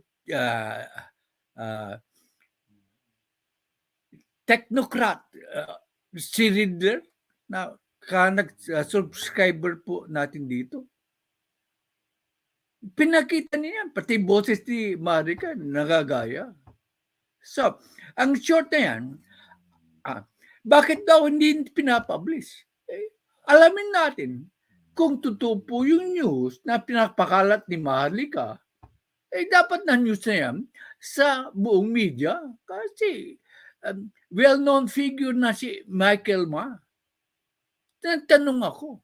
technocrat si Reader na subscriber po natin dito. Pinakita niya, pati boses ni Marika nagagaya. So, ang short na yan, bakit daw hindi pinapublish? Alamin natin kung totoo po yung news na pinapakalat ni Maharlika, dapat na news na yan sa buong media kasi well-known figure na si Michael Ma. Tanong ako,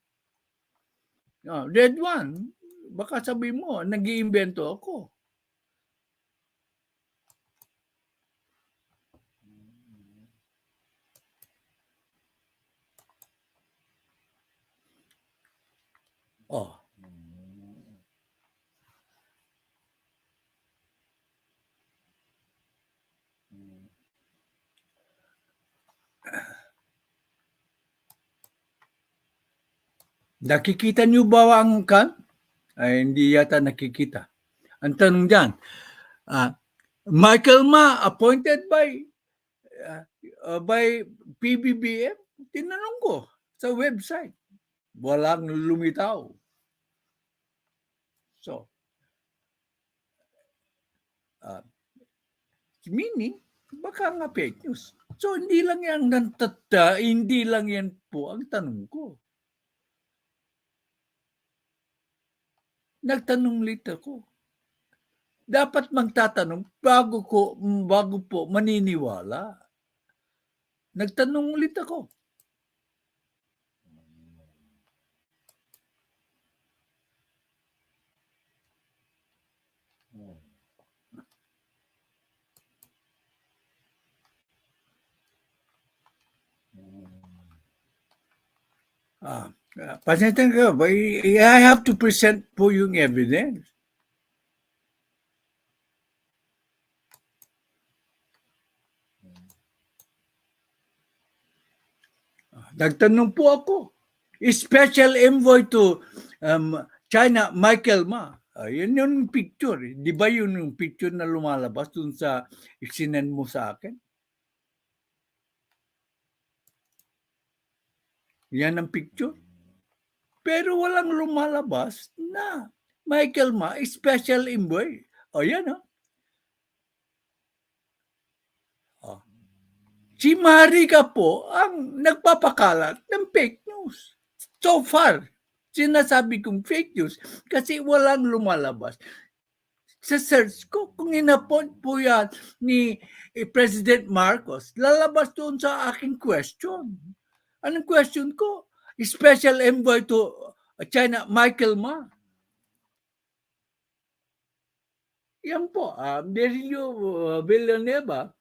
Red One, baka sabi mo, nag-iimbento ako. Nakikita niyo ba ang kan? Ay, hindi yata nakikita. Ang tanong dyan, Michael Ma appointed by PBBM? Tinanong ko sa website. Walang lumitaw. So, meaning, baka nga fake news. So, hindi lang yan po ang tanong ko. Nagtanong ulit ako. Dapat magtatanong bago po maniniwala. Nagtanong ulit ako. Pasensya ka ba? I have to present po yung evidence. Nagtanong po ako. Special envoy to China, Michael Ma. Yun yung picture. Di ba yun yung picture na lumalabas dun sa isinend mo sa akin? Yan ang picture. Pero walang lumalabas na Michael Ma, special envoy. O yan o. Si Marika po ang nagpapakalat ng fake news. So far, sinasabi kong fake news kasi walang lumalabas. Sa search ko, kung inapon po yan ni President Marcos, lalabas doon sa aking question. Anong question ko? Special envoy to China, Michael Ma. Yan po, Berilio Villanueva,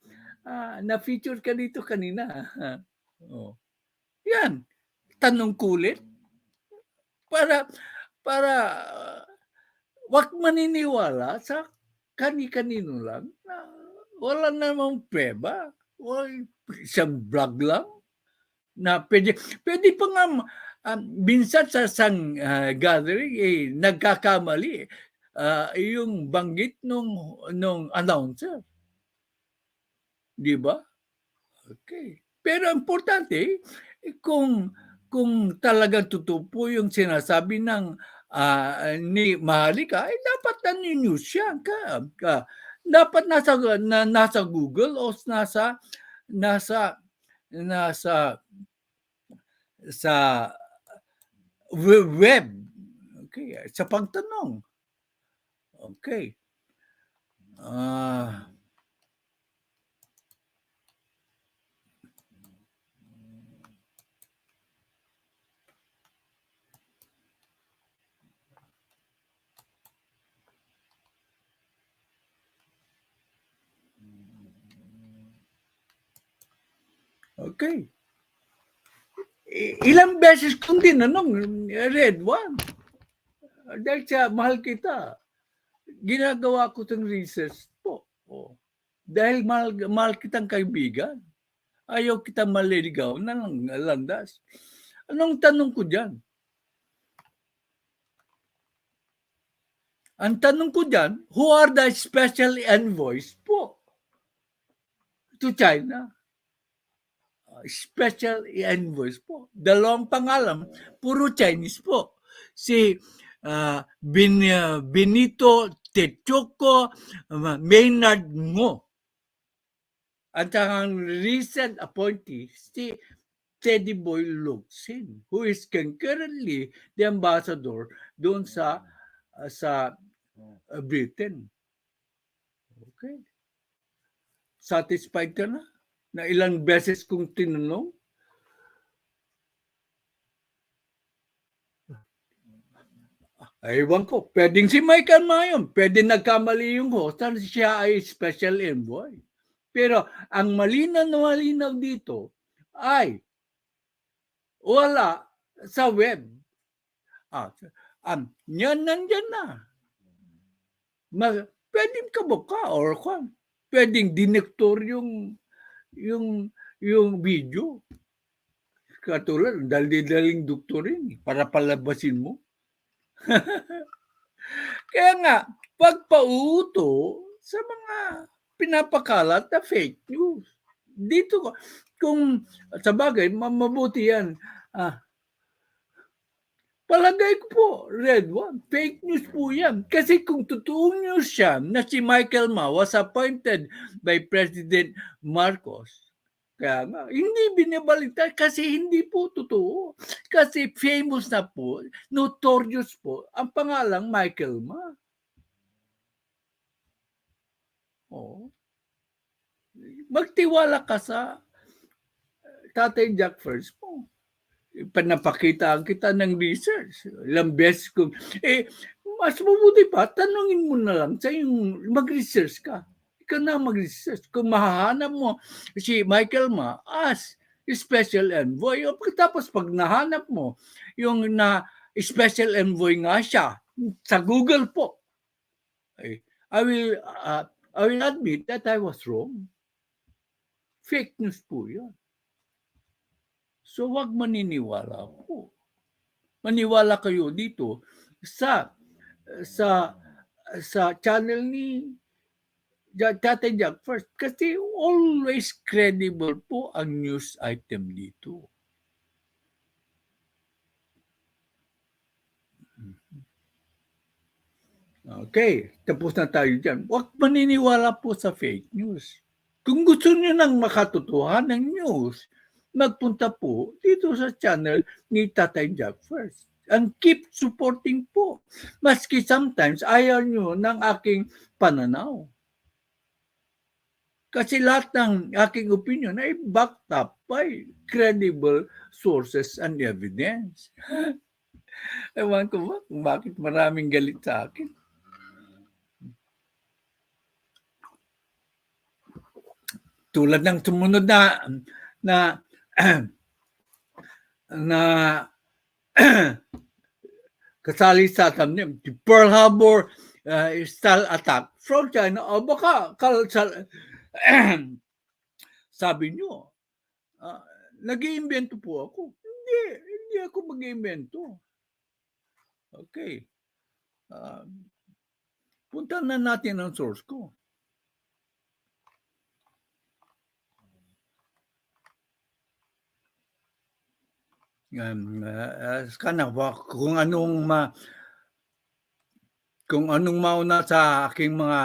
na-feature ka dito kanina. Oh. Yan, tanong kulit. Para wag maniniwala sa kani-kanino lang na wala namang prueba. O isang vlog lang na pwede pa nga minsan sa isang gathering nagkakamali yung banggit nung announcer. Di ba? Okay. Pero importante kung talagang totoo po yung sinasabi ng ni Maharlika, dapat na-news siya. Dapat nasa Google o nasa sa web. Okay, sa pagtanong. Okay. Okay. Ilang beses kong tinanong, Red One. Dahil sa mahal kita, ginagawa ko itong research po. Oh. Dahil mahal kitang kaibigan. Ayaw kitang maliligaw na landas. Anong tanong ko dyan? Ang tanong ko dyan, who are the special envoys po to China? Special envoys po. Dalawang pangalan, puro Chinese po. Si Benito Techoco Maynard Ngo. At ang recent appointee, si Teddy Boy Locsin, who is concurrently the ambassador doon sa Britain. Okay. Satisfied ka na? Na ilang beses kong tinanong? Ewan ko, pwedeng si Michael Ma yun. Pwede nagkamali yung host na siya ay special envoy. Pero ang malinaw dito ay wala sa web. Yan nandyan na. Pwedeng kabuka or kwan. Pwedeng dinektor yung video. Katulad, daling doktorin para palabasin mo. Kaya nga, pagpauto sa mga pinapakalat na fake news. Dito, kung sa bagay, mabuti yan. Palagay ko po, Red One, fake news po yan. Kasi kung totoong news siya na si Michael Ma was appointed by President Marcos, kaya nga, hindi binabalita kasi hindi po totoo. Kasi famous na po, notorious po, ang pangalang Michael Ma. Oh. Magtiwala ka sa Tatay JACKFERDZ mo. Panapakitaan kita ng research. Ilang beses kong, mas mabuti pa, tanungin mo na lang sa yung mag-research ka. Ikaw na mag-research. Kung mahahanap mo si Michael Ma as special envoy, o tapos pag nahanap mo yung na special envoy nga siya sa Google po, I will admit that I was wrong. Fake news po yan. So wag maniniwala po. Maniwala kayo dito sa sa channel ni Tatay Jack first kasi always credible po ang news item dito. Okay, tapos na tayo dyan. Huwag maniniwala po sa fake news. Kung gusto niyo nang makatotohan ng news, magpunta po dito sa channel ni Tatay Jack first. And keep supporting po. Maski sometimes ayaw nyo ng aking pananaw. Kasi lahat ng aking opinion ay backed up by credible sources and evidence. Ewan ko ba kung bakit maraming galit sa akin. Tulad ng sumunod na kasali sa thumbnail, the Pearl Harbor style attack from China. O baka sabi nyo, nag-iimbento po ako. Hindi ako mag-iimbento. Okay. Punta na natin ang source ko. Kung anong mauna sa aking mga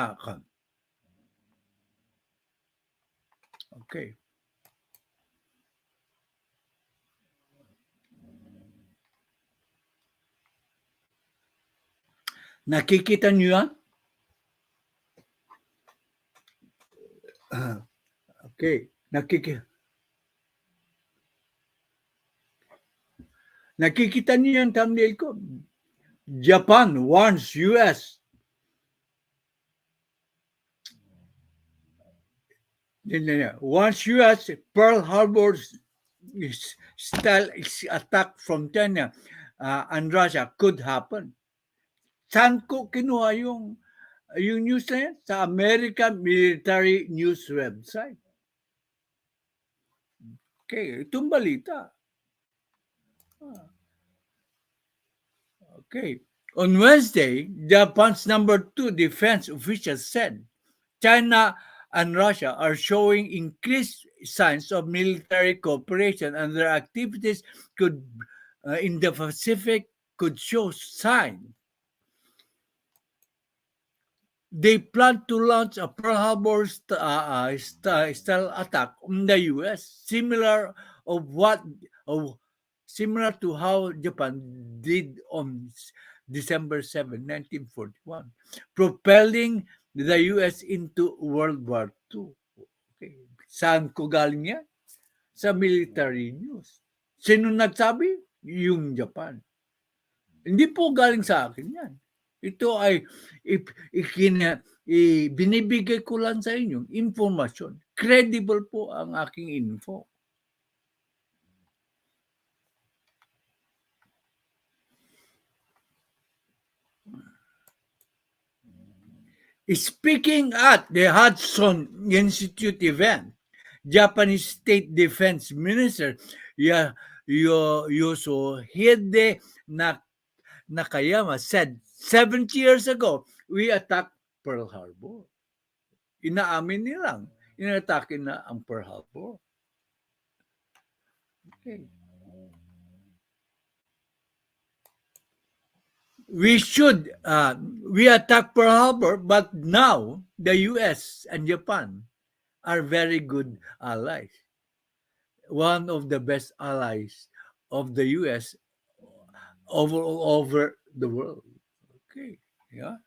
okay. Nakikita niyo yan? Okay. Nakikita niyo yung thumbnail ko. Japan warns US. Warns US Pearl Harbor style attack from China and Russia could happen. Saan ko kinuha yung news na yan? Sa American Military News website. Okay, itong balita. Okay. On Wednesday, Japan's number 2 defense official said China and Russia are showing increased signs of military cooperation and their activities could in the Pacific could show signs. They plan to launch a Pearl Harbor style attack on the U.S., similar to how Japan did on December 7, 1941, propelling the U.S. into World War II. Okay. Saan ko galing yan? Sa military news. Sino nagsabi? Yung Japan. Hindi po galing sa akin yan. Ito ay binibigay ko lang sa inyo informasyon. Credible po ang aking info. Speaking at the Hudson Institute event, Japanese State Defense Minister Yoshihide Nakayama said 70 years ago, we attacked Pearl Harbor. Inaamin nilang, inatake na ang Pearl Harbor. Okay. We attacked Pearl Harbor, but now the US and Japan are very good allies. One of the best allies of the US over the world. Okay, yeah.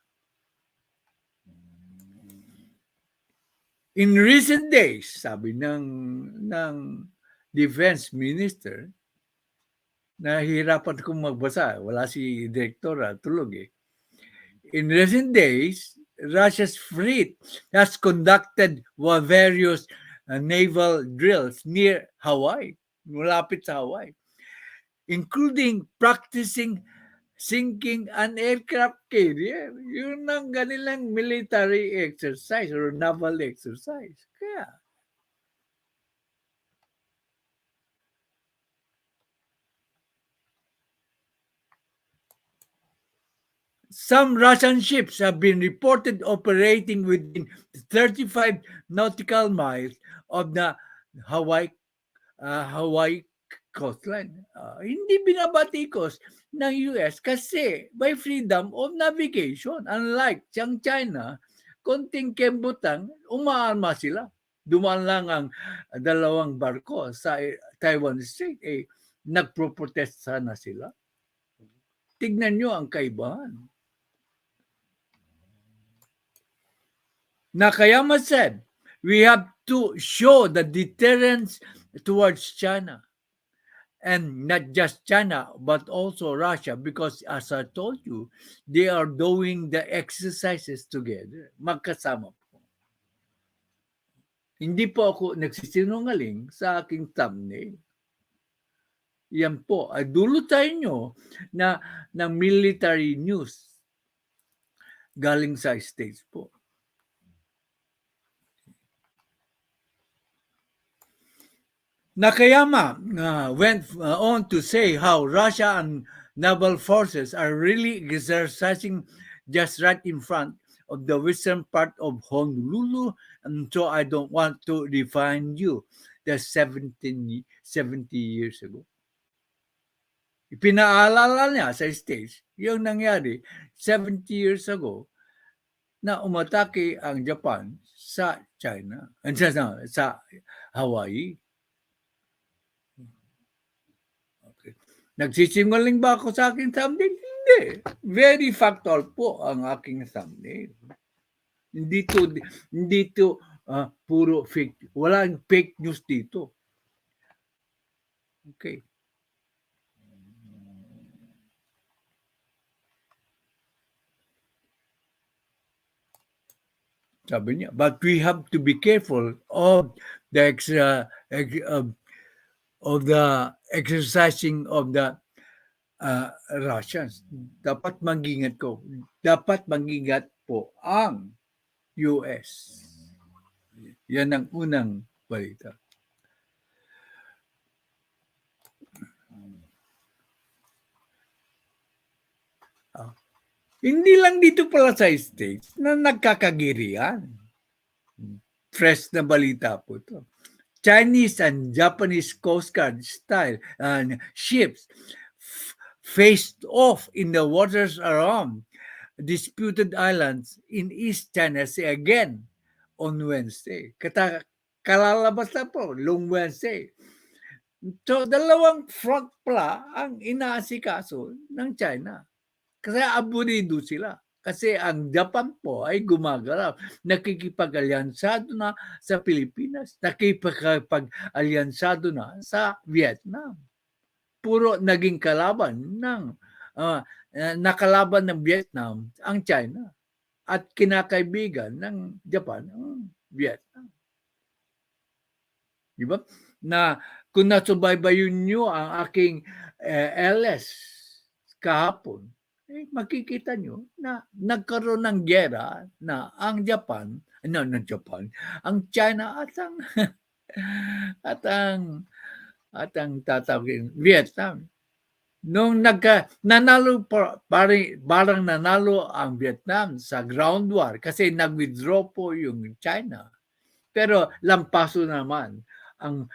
In recent days, sabi ng defense minister, nahihirapan kong magbasa. Wala si direktora, tulog eh. In recent days, Russia's fleet has conducted various naval drills near Hawaii, malapit sa Hawaii, including practicing sinking an aircraft carrier. Yun ang kanilang military exercise or naval exercise. Kaya, some Russian ships have been reported operating within 35 nautical miles of the Hawaii Hawaii coastline. Hindi binabatikos ng US kasi may freedom of navigation. Unlike China, konting kembutang, umaarma sila. Dumaan lang ang dalawang barko sa Taiwan Strait, nagpro-protest sana sila. Tignan nyo ang kaibahan. Nakayama said, we have to show the deterrence towards China. And not just China, but also Russia, because as I told you, they are doing the exercises together. Magkasama po. Hindi po ako nagsisinungaling sa aking thumbnail. Yan po, ay dulutan nyo na ng military news galing sa States po. Nakayama went on to say how Russia and naval forces are really exercising just right in front of the western part of Honolulu, and so I don't want to define you. That's 70 years ago. Ipinaalala niya sa States yung nangyari 70 years ago na umatake ang Japan sa China, sa Hawaii. Nagsisingaling ba ako sa aking thumbnail? Hindi. Very factual po ang aking thumbnail. Hindi to puro fake. Walang fake news dito. Okay. Sabi niya, but we have to be careful of the exercising of the Russians. Dapat mag-ingat ko. Dapat mag-ingat po ang US. Yan ang unang balita. Hindi lang dito pala sa States na nagkakagirian. Fresh na balita po ito. Chinese and Japanese Coast Guard style ships faced off in the waters around disputed islands in East China Sea again on Wednesday. Kalalabas na po, long Wednesday. So, dalawang front pala ang inaasikaso ng China. Kasi aburido sila. Kasi ang Japan po ay gumagalaw. Nakikipag-alyansado na sa Pilipinas. Nakikipag-alyansado na sa Vietnam. Puro naging kalaban ng nakalaban ng Vietnam ang China. At kinakaibigan ng Japan ang Vietnam. Diba? Na kung nasubaybayin nyo ang aking LS kahapon, makikita nyo na nagkaroon ng gera na ang Japan, ang China at ang tatawagin Vietnam. Nung parang nanalo ang Vietnam sa ground war kasi nag-withdraw po yung China. Pero lampaso naman ang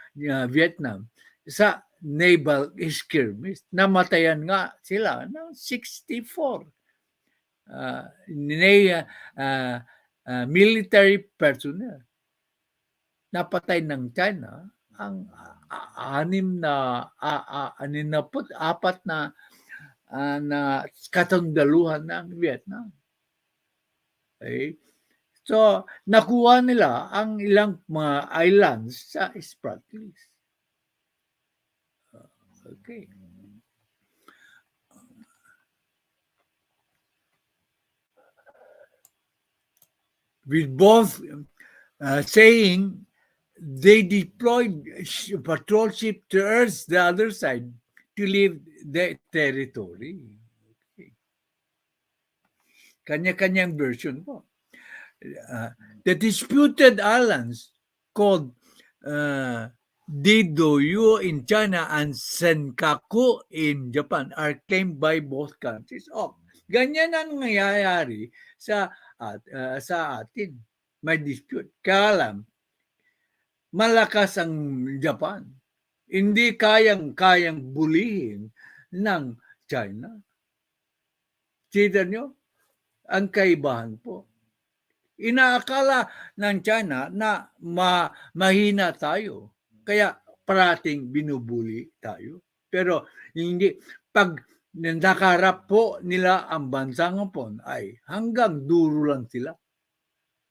Vietnam sa naval skirmish. Namatayan nga sila ng 64 military personnel. Napatay ng China ang 64 na kasundaluhan ng Vietnam. Okay? So, nakuha nila ang ilang mga islands sa Spratlys. Okay. With both saying they deployed patrol ship to urge the other side to leave the territory. Okay. Kanya-kanyang version po. The disputed islands called Dido in China and Senkaku in Japan are claimed by both countries. Oh, Ganyan ang nangyayari sa atin. May dispute. Kaya lang, malakas ang Japan. Hindi kayang bulihin ng China. Kita nyo? Ang kaibahan po. Inaakala ng China na mahina tayo. Kaya parating binubuli tayo. Pero hindi. Pag nakaharap po nila ang bansang Hapon ay hanggang dulo lang sila.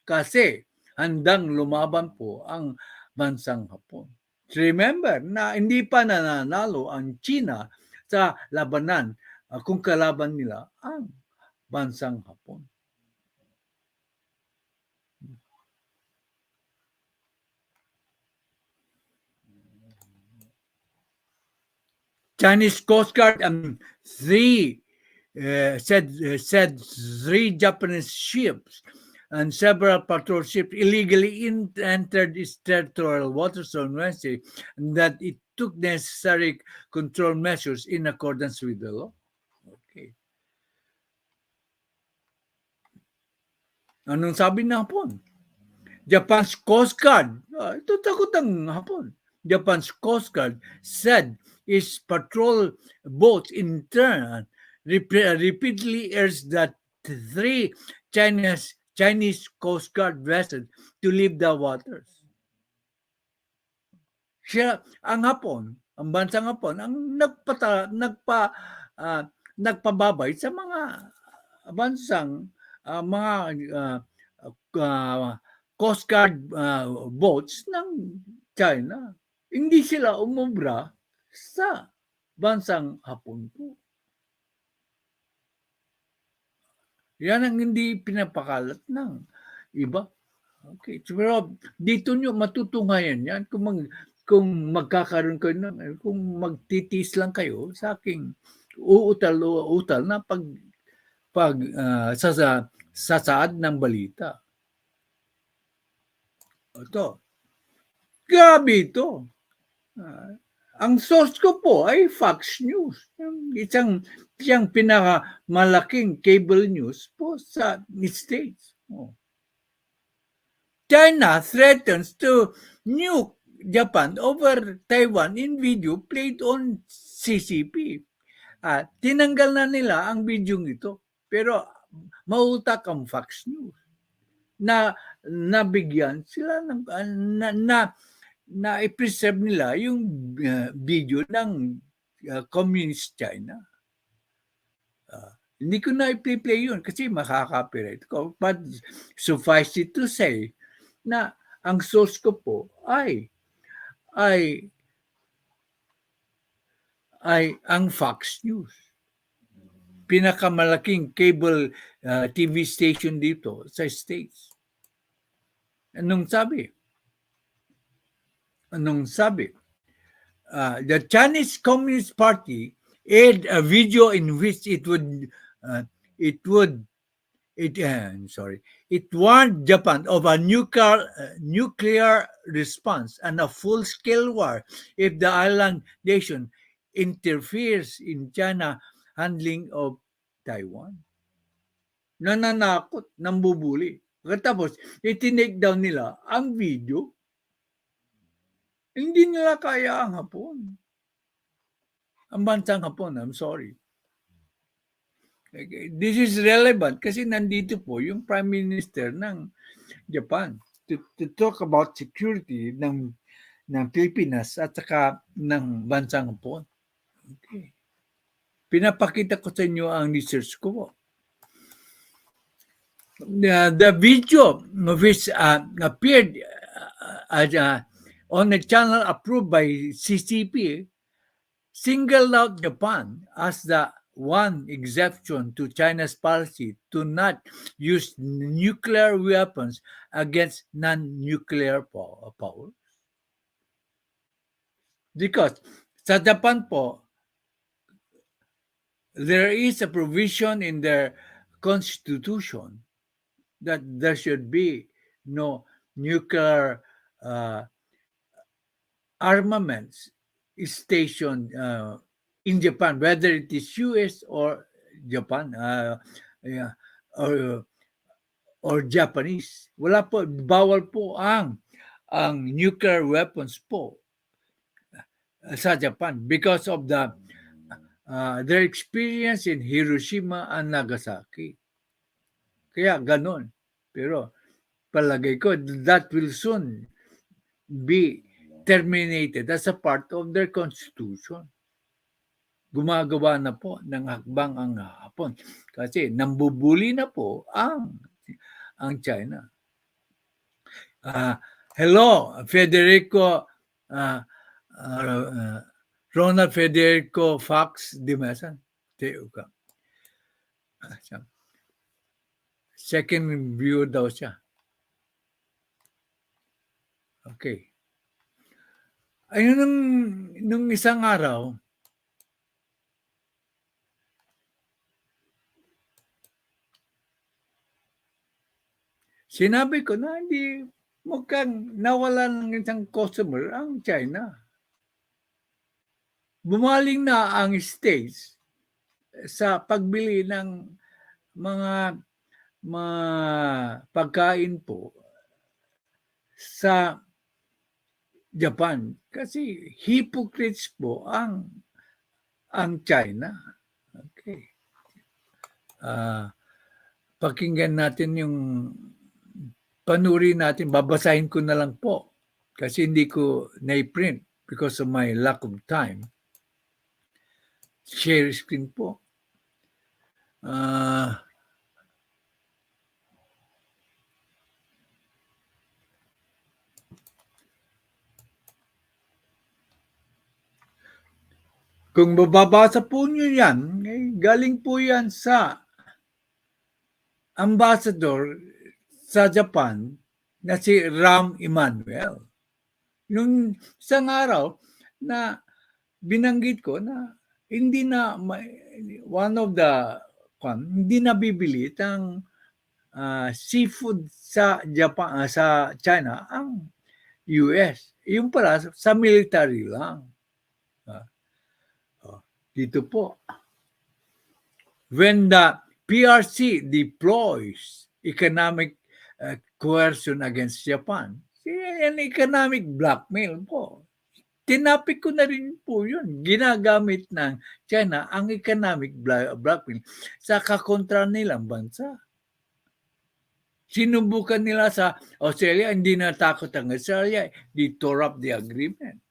Kasi handang lumaban po ang bansang Hapon. Remember na hindi pa nananalo ang China sa labanan kung kalaban nila ang bansang Hapon. Chinese Coast Guard said three Japanese ships and several patrol ships illegally entered its territorial waters on Wednesday, and that it took necessary control measures in accordance with the law. Okay. Anong sabi ng Hapon? Japan's Coast Guard, ito takot ang Hapon. Japan's Coast Guard said its patrol boats in turn repeatedly urged that three Chinese Coast Guard vessels to leave the waters. Ang Hapon, ang bansang Hapon, ang nagpababay sa mga bansang Coast Guard boats ng China. Hindi sila umubra sa bansang Hapon po. Yan ang hindi pinapakalat ng iba. Okay. Pero dito nyo matutunghayan yan kung magkakaroon kayo kung magtitis lang kayo sa aking uutal na sasaad ng balita. Ito. Grabe ito. Ang source ko po ay Fox News. Isang pinakamalaking cable news po sa States. China threatens to nuke Japan over Taiwan in video played on CCP. Tinanggal na nila ang video ito. Pero mautak ang Fox News na nabigyan sila ng na i-preserve nila yung video ng Communist China. Hindi ko na i-play yun kasi makaka-copyright ko. But suffice it to say na ang source ko po ay ang Fox News. Pinakamalaking cable TV station dito sa States. Anong sabi? The Chinese Communist Party aired a video in which it warned Japan of a nuclear response and a full-scale war if the island nation interferes in China handling of Taiwan. Nananakot, nambubuli. Tapos, itinake down nila ang video. Hindi nila kaya ang Hapon. Ang bansang Hapon, I'm sorry. Okay. This is relevant kasi nandito po yung Prime Minister ng Japan to talk about security ng Pilipinas at saka ng bansang Hapon. Okay. Pinapakita ko sa inyo ang research ko. The video which appeared on a channel approved by CCP singled out Japan as the one exception to China's policy to not use nuclear weapons against non-nuclear powers. Because sa Japan po, there is a provision in their constitution that there should be no nuclear armaments stationed in Japan, whether it is US or Japan, yeah, or Japanese. Wala po, bawal po ang nuclear weapons po sa Japan because of their experience in Hiroshima and Nagasaki. Kaya ganon. Pero palagay ko, that will soon be terminated as a part of their constitution. Gumagawa na po ng hakbang ang Hapon kasi nambubuli na po ang China. Hello, Federico, Ronald Federico Fox Dimasan. Second viewer daw siya. Okay. Ayun, nung isang araw, sinabi ko na hindi mukhang nawalan ng isang customer ang China. Bumaling na ang States sa pagbili ng mga pagkain po sa Japan kasi hypocrites po ang China. Okay. Pakinggan natin yung panuri natin, babasahin ko na lang po kasi hindi ko na-print because of my lack of time. Share screen po. Kung mababasa po nyo yan, galing po yan sa ambassador sa Japan na si Ram Emanuel. Yung isang araw na binanggit ko na hindi na one of the hindi na bibili ang seafood sa Japan sa China ang US. Yung pala sa military lang. Dito po. When the PRC deploys economic coercion against Japan, yan economic blackmail po. Tinapik ko na rin po yun. Ginagamit ng China ang economic blackmail sa kakontra nilang bansa. Sinubukan nila sa Australia, hindi natakot ang Australia, they tore up the agreement.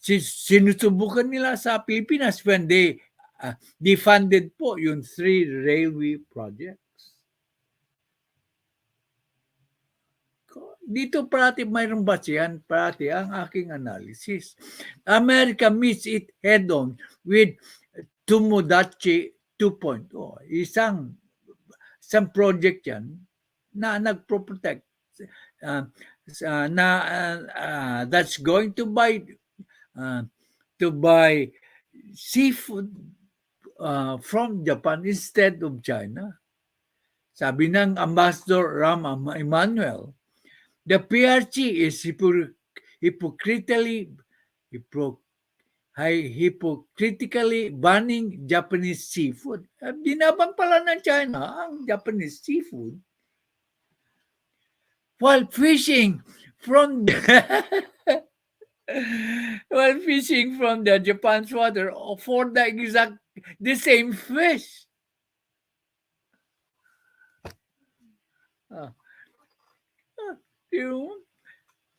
Sinusubukan nila sa Pilipinas when they defunded po yung 3 railway projects. Dito parati mayroong basihan, parati ang aking analysis. America meets it head-on with Tomodachi 2.0. Isang project yan na nagpro-protect that's going to buy seafood from Japan instead of China. Sabi ng Ambassador Ram Emanuel, the PRC is hypocritically banning Japanese seafood. Dinabang pala ng China ang Japanese seafood while fishing from the Japan's water for the same fish.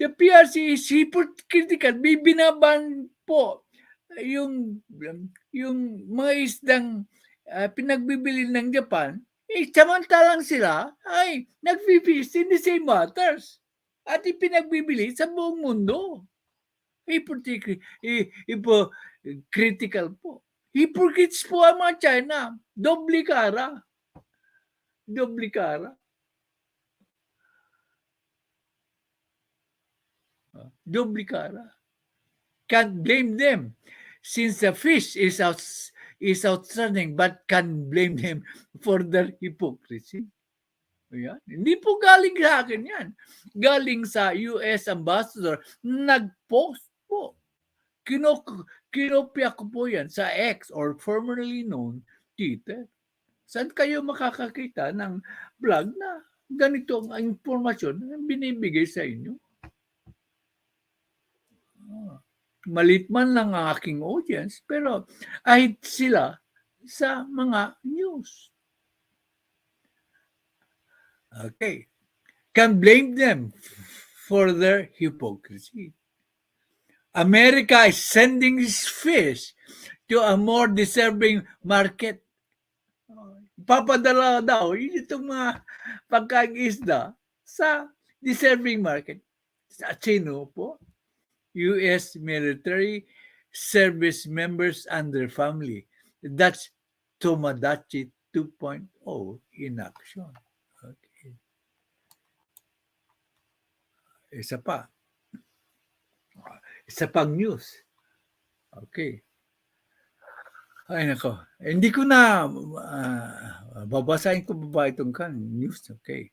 The PRC is hypocritical. Binaban po yung mga isdang pinagbibili ng Japan. Samantalang sila ay nag-fish in the same waters at ipinagbibili sa buong mundo. Critical po. Hypocrites po ang mga China. Doble cara. Can't blame them since the fish is outstanding, but can't blame them for their hypocrisy. Ayan. Hindi po galing sa akin yan. Galing sa US Ambassador, nag-post po kinopya ko po yan sa X or formerly known Twitter. Saan kayo makakakita ng vlog na ganito ang impormasyon na binibigay sa inyo? Malit man lang ang aking audience, pero ahit sila sa mga news. Okay. Can blame them for their hypocrisy. America is sending its fish to a more deserving market. Papadala daw itong mga pagkain-isda sa deserving market. Sa Chino po, U.S. military service members and their family. That's Tomodachi 2.0 in action. Okay. Isa pang news. Okay. Ay nako, hindi ko na babasahin ko ba itong news. Okay.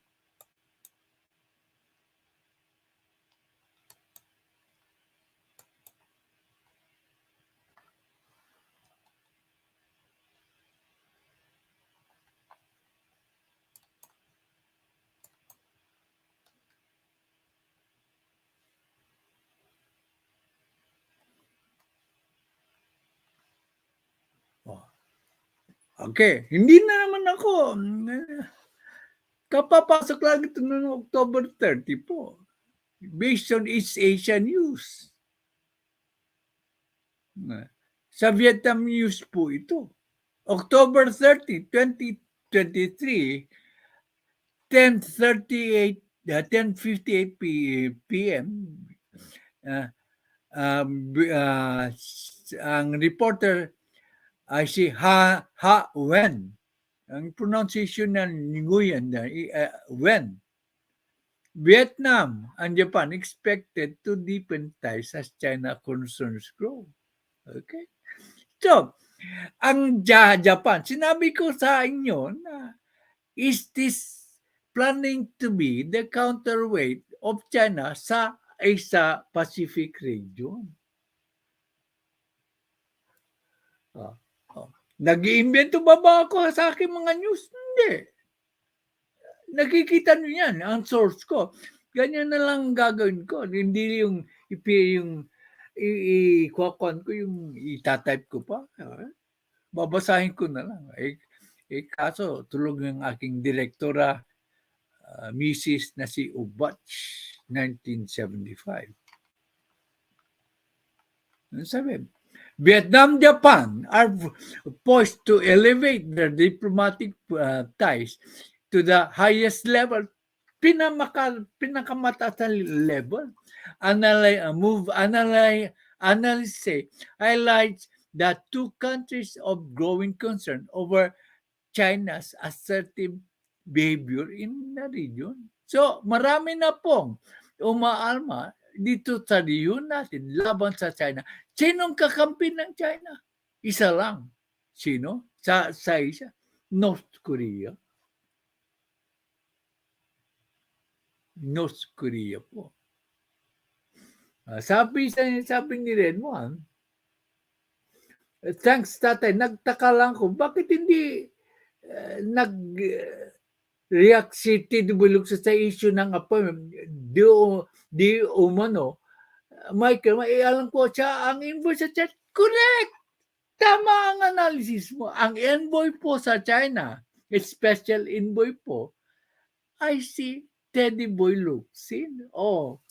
Okay, hindi na naman ako. Kapapasok lang ito noong October 30 po. Based on East Asia News. Sa Vietnam News po ito. October 30, 2023, 10:58 p.m. Ang reporter ay si Ha Wen. Ang pronunciation ng Nguyen, Wen. Vietnam and Japan expected to deepen ties as China concerns grow. Okay? So, ang Japan, sinabi ko sa inyo na is this planning to be the counterweight of China sa Asia-Pacific region? Nag-iimbento ba ako sa aking mga news? Hindi. Nakikita nyo yan, ang source ko. Ganyan na lang gagawin ko. Hindi yung i-kukuhan ko, yung itatype ko pa. Babasahin ko na lang. Kaso, tulog ng aking direktora, Mrs. na si Ubach, 1975. Sabi, Vietnam, Japan are poised to elevate their diplomatic ties to the highest level, pinakamataas na level. Analysis highlights the two countries of growing concern over China's assertive behavior in the region. So, marami na pong umaalma dito sa region natin laban sa China. Sinong kakampi ng China? Isa lang. Sino? Sa isa? North Korea. North Korea po. Sabi ni Renwan, thanks tatay, nagtaka lang ko, bakit hindi nag-react si Tidbulog sa issue ng appointment? Di umano, Michael, alam ko siya ang envoy sa China. Correct! Tama ang analysis mo. Ang envoy po sa China, special envoy po, ay si Teddy Boy Luksin.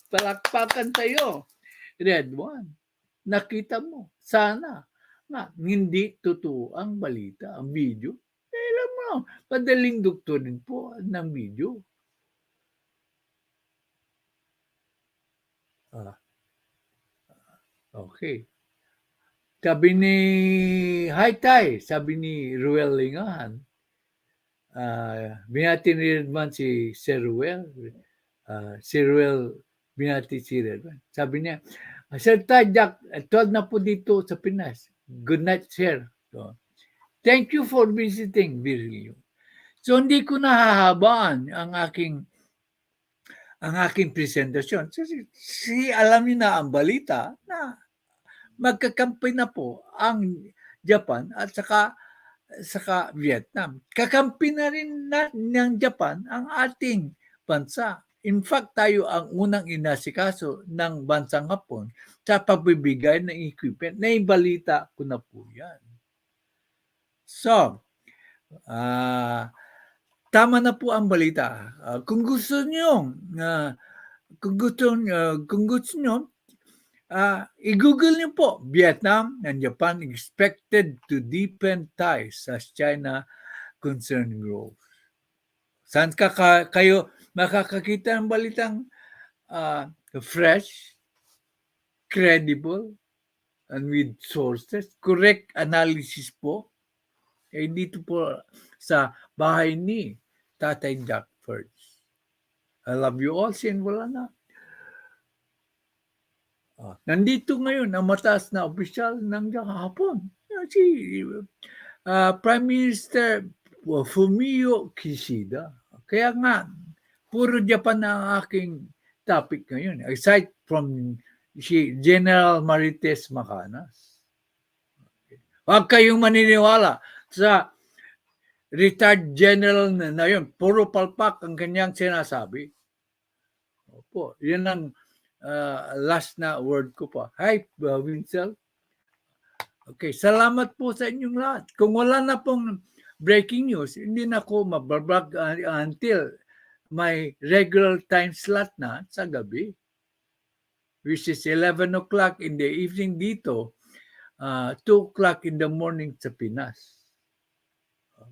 Palakpakan tayo. Red One. Nakita mo. Sana na hindi totoo ang balita, ang video. Alam mo, madaling doktorin po ng video. Okay. Sabi ni Tay, sabi ni Ruel Lingahan, binati ni Redman si Sir Ruel, binati si Redman. Sabi niya, Sir Tay, Jack, 12 na po dito sa Pinas. Good night, sir. So, thank you for visiting, Virgilio. So, hindi ko nahahabaan ang aking presentasyon. Alam niyo na ang balita na magkakampi na po ang Japan at saka Vietnam. Kakampi na rin ng Japan ang ating bansa. In fact, tayo ang unang inasikaso ng bansang Hapon sa pagbibigay ng equipment. Naibalita ko na po yan. So, tama na po ang balita. Kung gusto nyo, i-google niyo po, Vietnam and Japan expected to deepen ties as China concern grows. Saan kayo makakakita ng balitang fresh, credible, and with sources? Correct analysis po. Dito po sa bahay ni Tatay JACKFERDZ. I love you all. Sin wala na. Nandito ngayon ang mataas na opisyal ng Hapon. Si Prime Minister Fumio Kishida. Kaya nga, puro Japan na ang aking topic ngayon. Aside from si General Marites Macanas. Huwag kayong maniniwala sa retired general na yun. Puro palpak ang kanyang sinasabi. Opo, yan ang last na word ko pa. Hi, Winsel. Okay, salamat po sa inyong lahat. Kung wala na pong breaking news, hindi na ako mabablog until may regular time slot na sa gabi, which is 11 o'clock in the evening dito, 2 o'clock in the morning sa Pinas.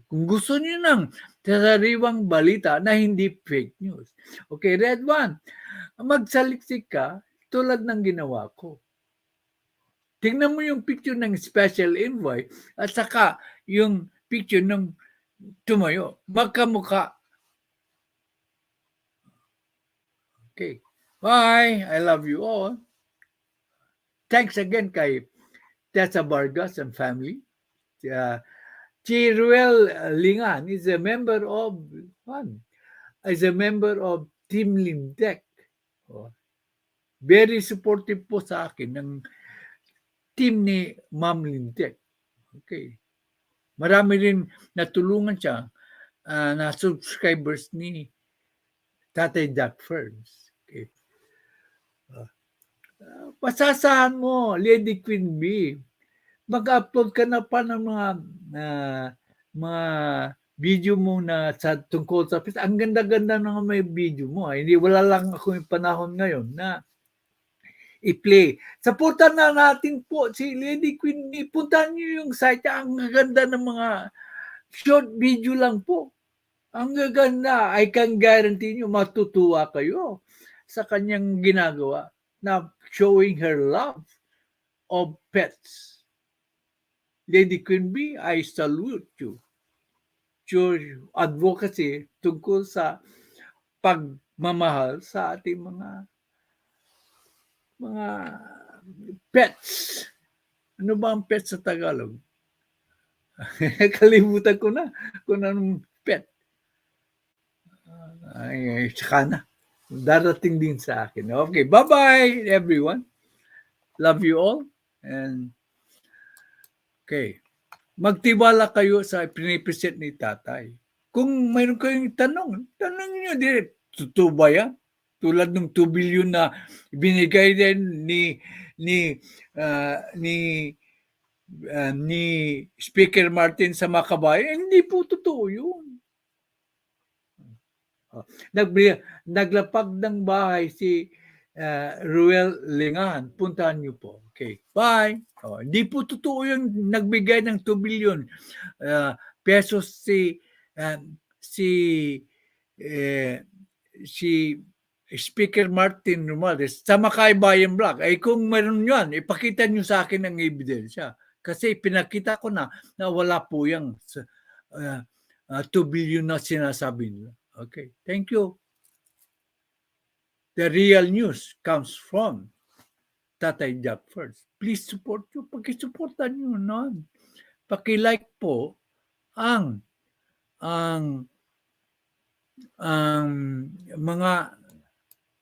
Kung gusto niyo ng sariwang balita na hindi fake news. Okay, Red One, magsaliksik ka tulad ng ginawa ko. Tingnan mo yung picture ng special envoy at saka yung picture ng tumayo. Magkamukha. Okay. Bye. I love you all. Thanks again kay Tessa Vargas and family. Ruel Lingan is a member of Team Lindec. Very supportive po sa akin ng team ni Ma'am Lindec. Okay. Marami rin natulungan siya na subscribers ni Tatay JACKFERDZ. Okay. Pasasahan mo, Lady Queen B. Mag-upload ka na pa ng mga video mo na sa tungkol sa pista. Ang ganda-ganda ng may video mo. Hindi, wala lang ako yung panahon ngayon na i-play. Supportan na natin po si Lady Queen. Puntahan niyo yung site. Ang ganda ng mga short video lang po. Ang gaganda. I can guarantee nyo, matutuwa kayo sa kanyang ginagawa na showing her love of pets. Lady Queen B, I salute you. Your advocacy tungkol sa pagmamahal sa ating mga pets. Ano ba ang pets sa Tagalog? Kalimutan ko na kung anong pet. Ay, saka na. Darating din sa akin. Okay, bye-bye everyone. Love you all. And okay. Magtiwala kayo sa pinipresent ni Tatay. Kung mayroon kayong tanong niyo direct. Totoo ba yan? Tulad ng 2 billion na binigay din ni Speaker Martin sa Makabayan, hindi po totoo yun. Naglapag ng bahay si Ruel Lingan. Puntahan niyo po. Okay, bye. Hindi po totoo yung nagbigay ng 2 billion pesos si Speaker Martin Romualdez sa Makabayan Vlog. Ay kung meron yan, ipakita niyo sa akin ang ebidensya. Kasi pinakita ko na wala po yung 2 billion na sinasabi nila. Okay, thank you. The real news comes from Tatay JACKFERDZ. Please support you. Pakisuportan nyo nun. Paki-like po ang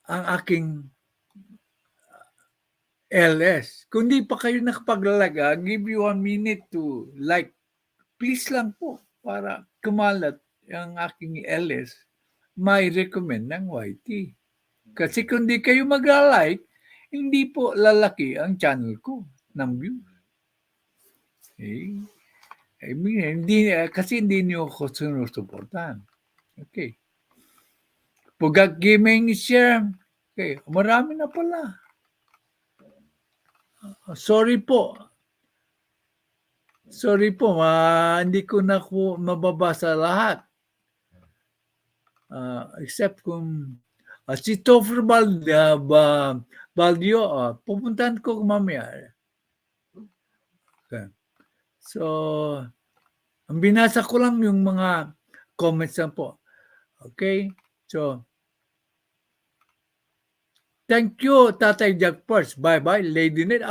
aking LS. Kung di pa kayo nakapaglalag, give you 1 minute to like. Please lang po para kumalat ang aking LS, may recommend ng YT. Kasi kung di kayo mag-like, hindi po lalaki ang channel ko ng view. I mean, kasi hindi niyo ako sinusuportahan. Okay. Pugak Gaming share. Okay, marami na pala. Sorry po. Hindi ko na mababasa lahat. Except kung si Topher Baldio, pupuntahan ko mamaya. Okay. So, ang binasa ko lang yung mga comments lang po. Okay? So, thank you, Tatay JACKFERDZ. Bye-bye, Lady Net.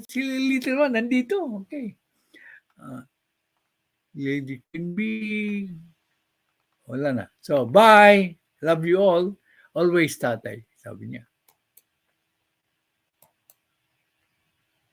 Si Little One, nandito. Okay. Lady can be... Wala na. So, bye. Love you all. Always, Tatay. Sabi niya.